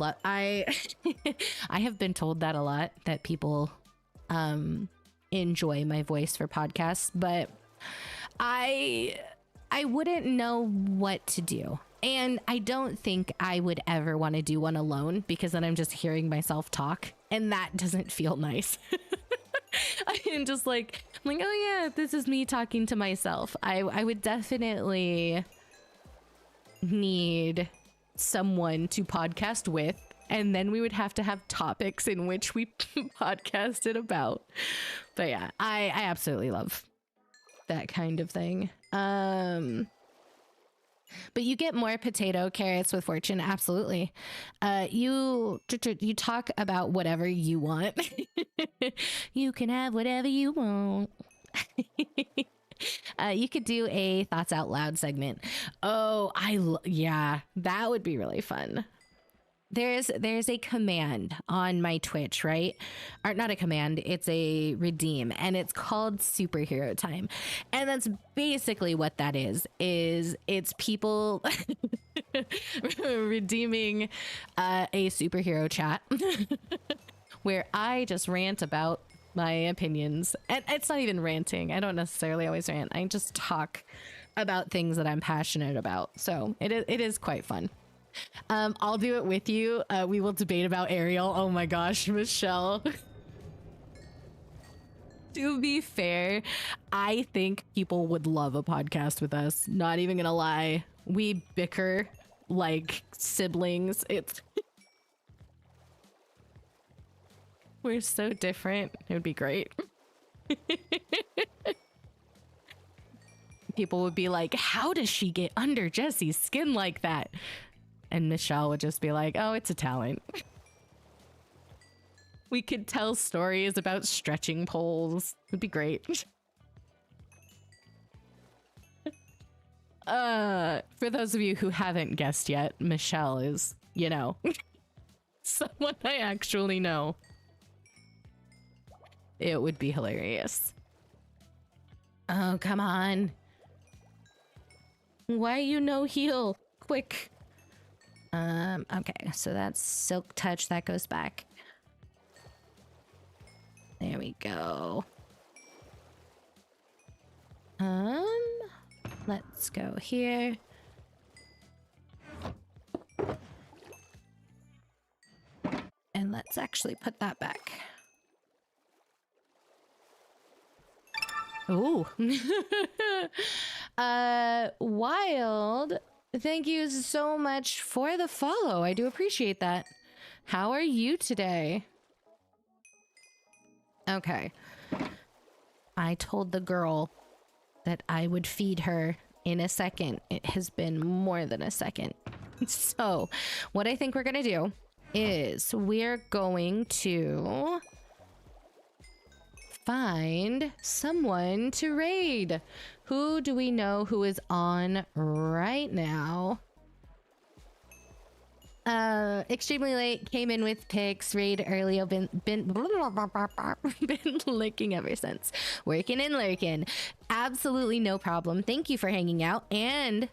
I have been told that a lot, that people enjoy my voice for podcasts, but I wouldn't know what to do. And I don't think I would ever want to do one alone, because then I'm just hearing myself talk, and that doesn't feel nice. I'm just like, oh yeah, this is me talking to myself. I would definitely need someone to podcast with, and then we would have to have topics in which we podcasted about. But yeah, I absolutely love that kind of thing. But you get more potato carrots with fortune. Absolutely. You talk about whatever you want. You can have whatever you want. You could do a thoughts out loud segment. Oh, yeah, that would be really fun. There's a command on my Twitch, right? Or not a command, it's a redeem, and it's called superhero time. And that's basically what that is it's people redeeming a superhero chat where I just rant about my opinions. And it's not even ranting. I don't necessarily always rant. I just talk about things that I'm passionate about. So it is quite fun. I'll do it with you. We will debate about Ariel. Oh my gosh, Michelle. To be fair, I think people would love a podcast with us. Not even gonna lie. We bicker like siblings. We're so different. It would be great. People would be like, how does she get under Jesse's skin like that? And Michelle would just be like, oh, it's a talent. We could tell stories about stretching poles. It'd be great. For those of you who haven't guessed yet, Michelle is, someone I actually know. It would be hilarious. Oh, come on. Why you no heal? Quick. Okay, so that's Silk Touch. That goes back. There we go. Let's go here. And let's actually put that back. Ooh. Wild. Thank you so much for the follow. I do appreciate that. How are you today? Okay. I told the girl that I would feed her in a second. It has been more than a second. So what I think we're going to do is we're going to find someone to raid. Who do we know who is on right now? Extremely late, came in with pics, raid early, been licking ever since. Working and lurking. Absolutely no problem. Thank you for hanging out and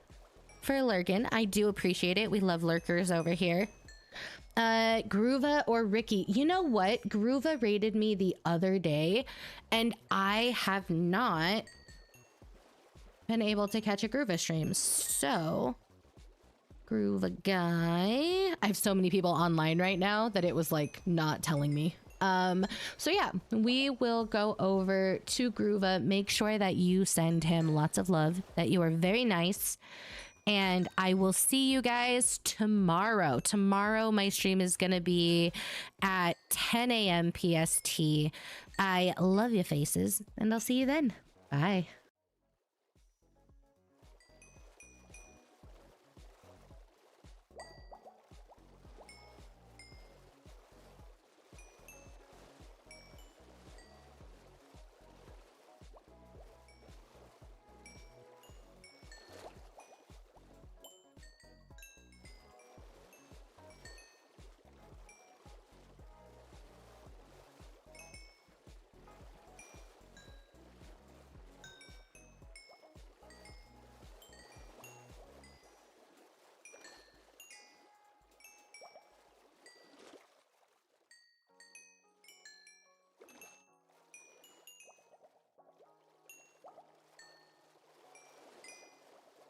for lurking. I do appreciate it. We love lurkers over here. Groova or Ricky. You know what? Groova raided me the other day and I have not been able to catch a Groova stream. So Groova guy. I have so many people online right now that it was like not telling me. So yeah, we will go over to Groova. Make sure that you send him lots of love, that you are very nice. And I will see you guys tomorrow. Tomorrow, my stream is going to be at 10 a.m. PST. I love your faces, and I'll see you then. Bye.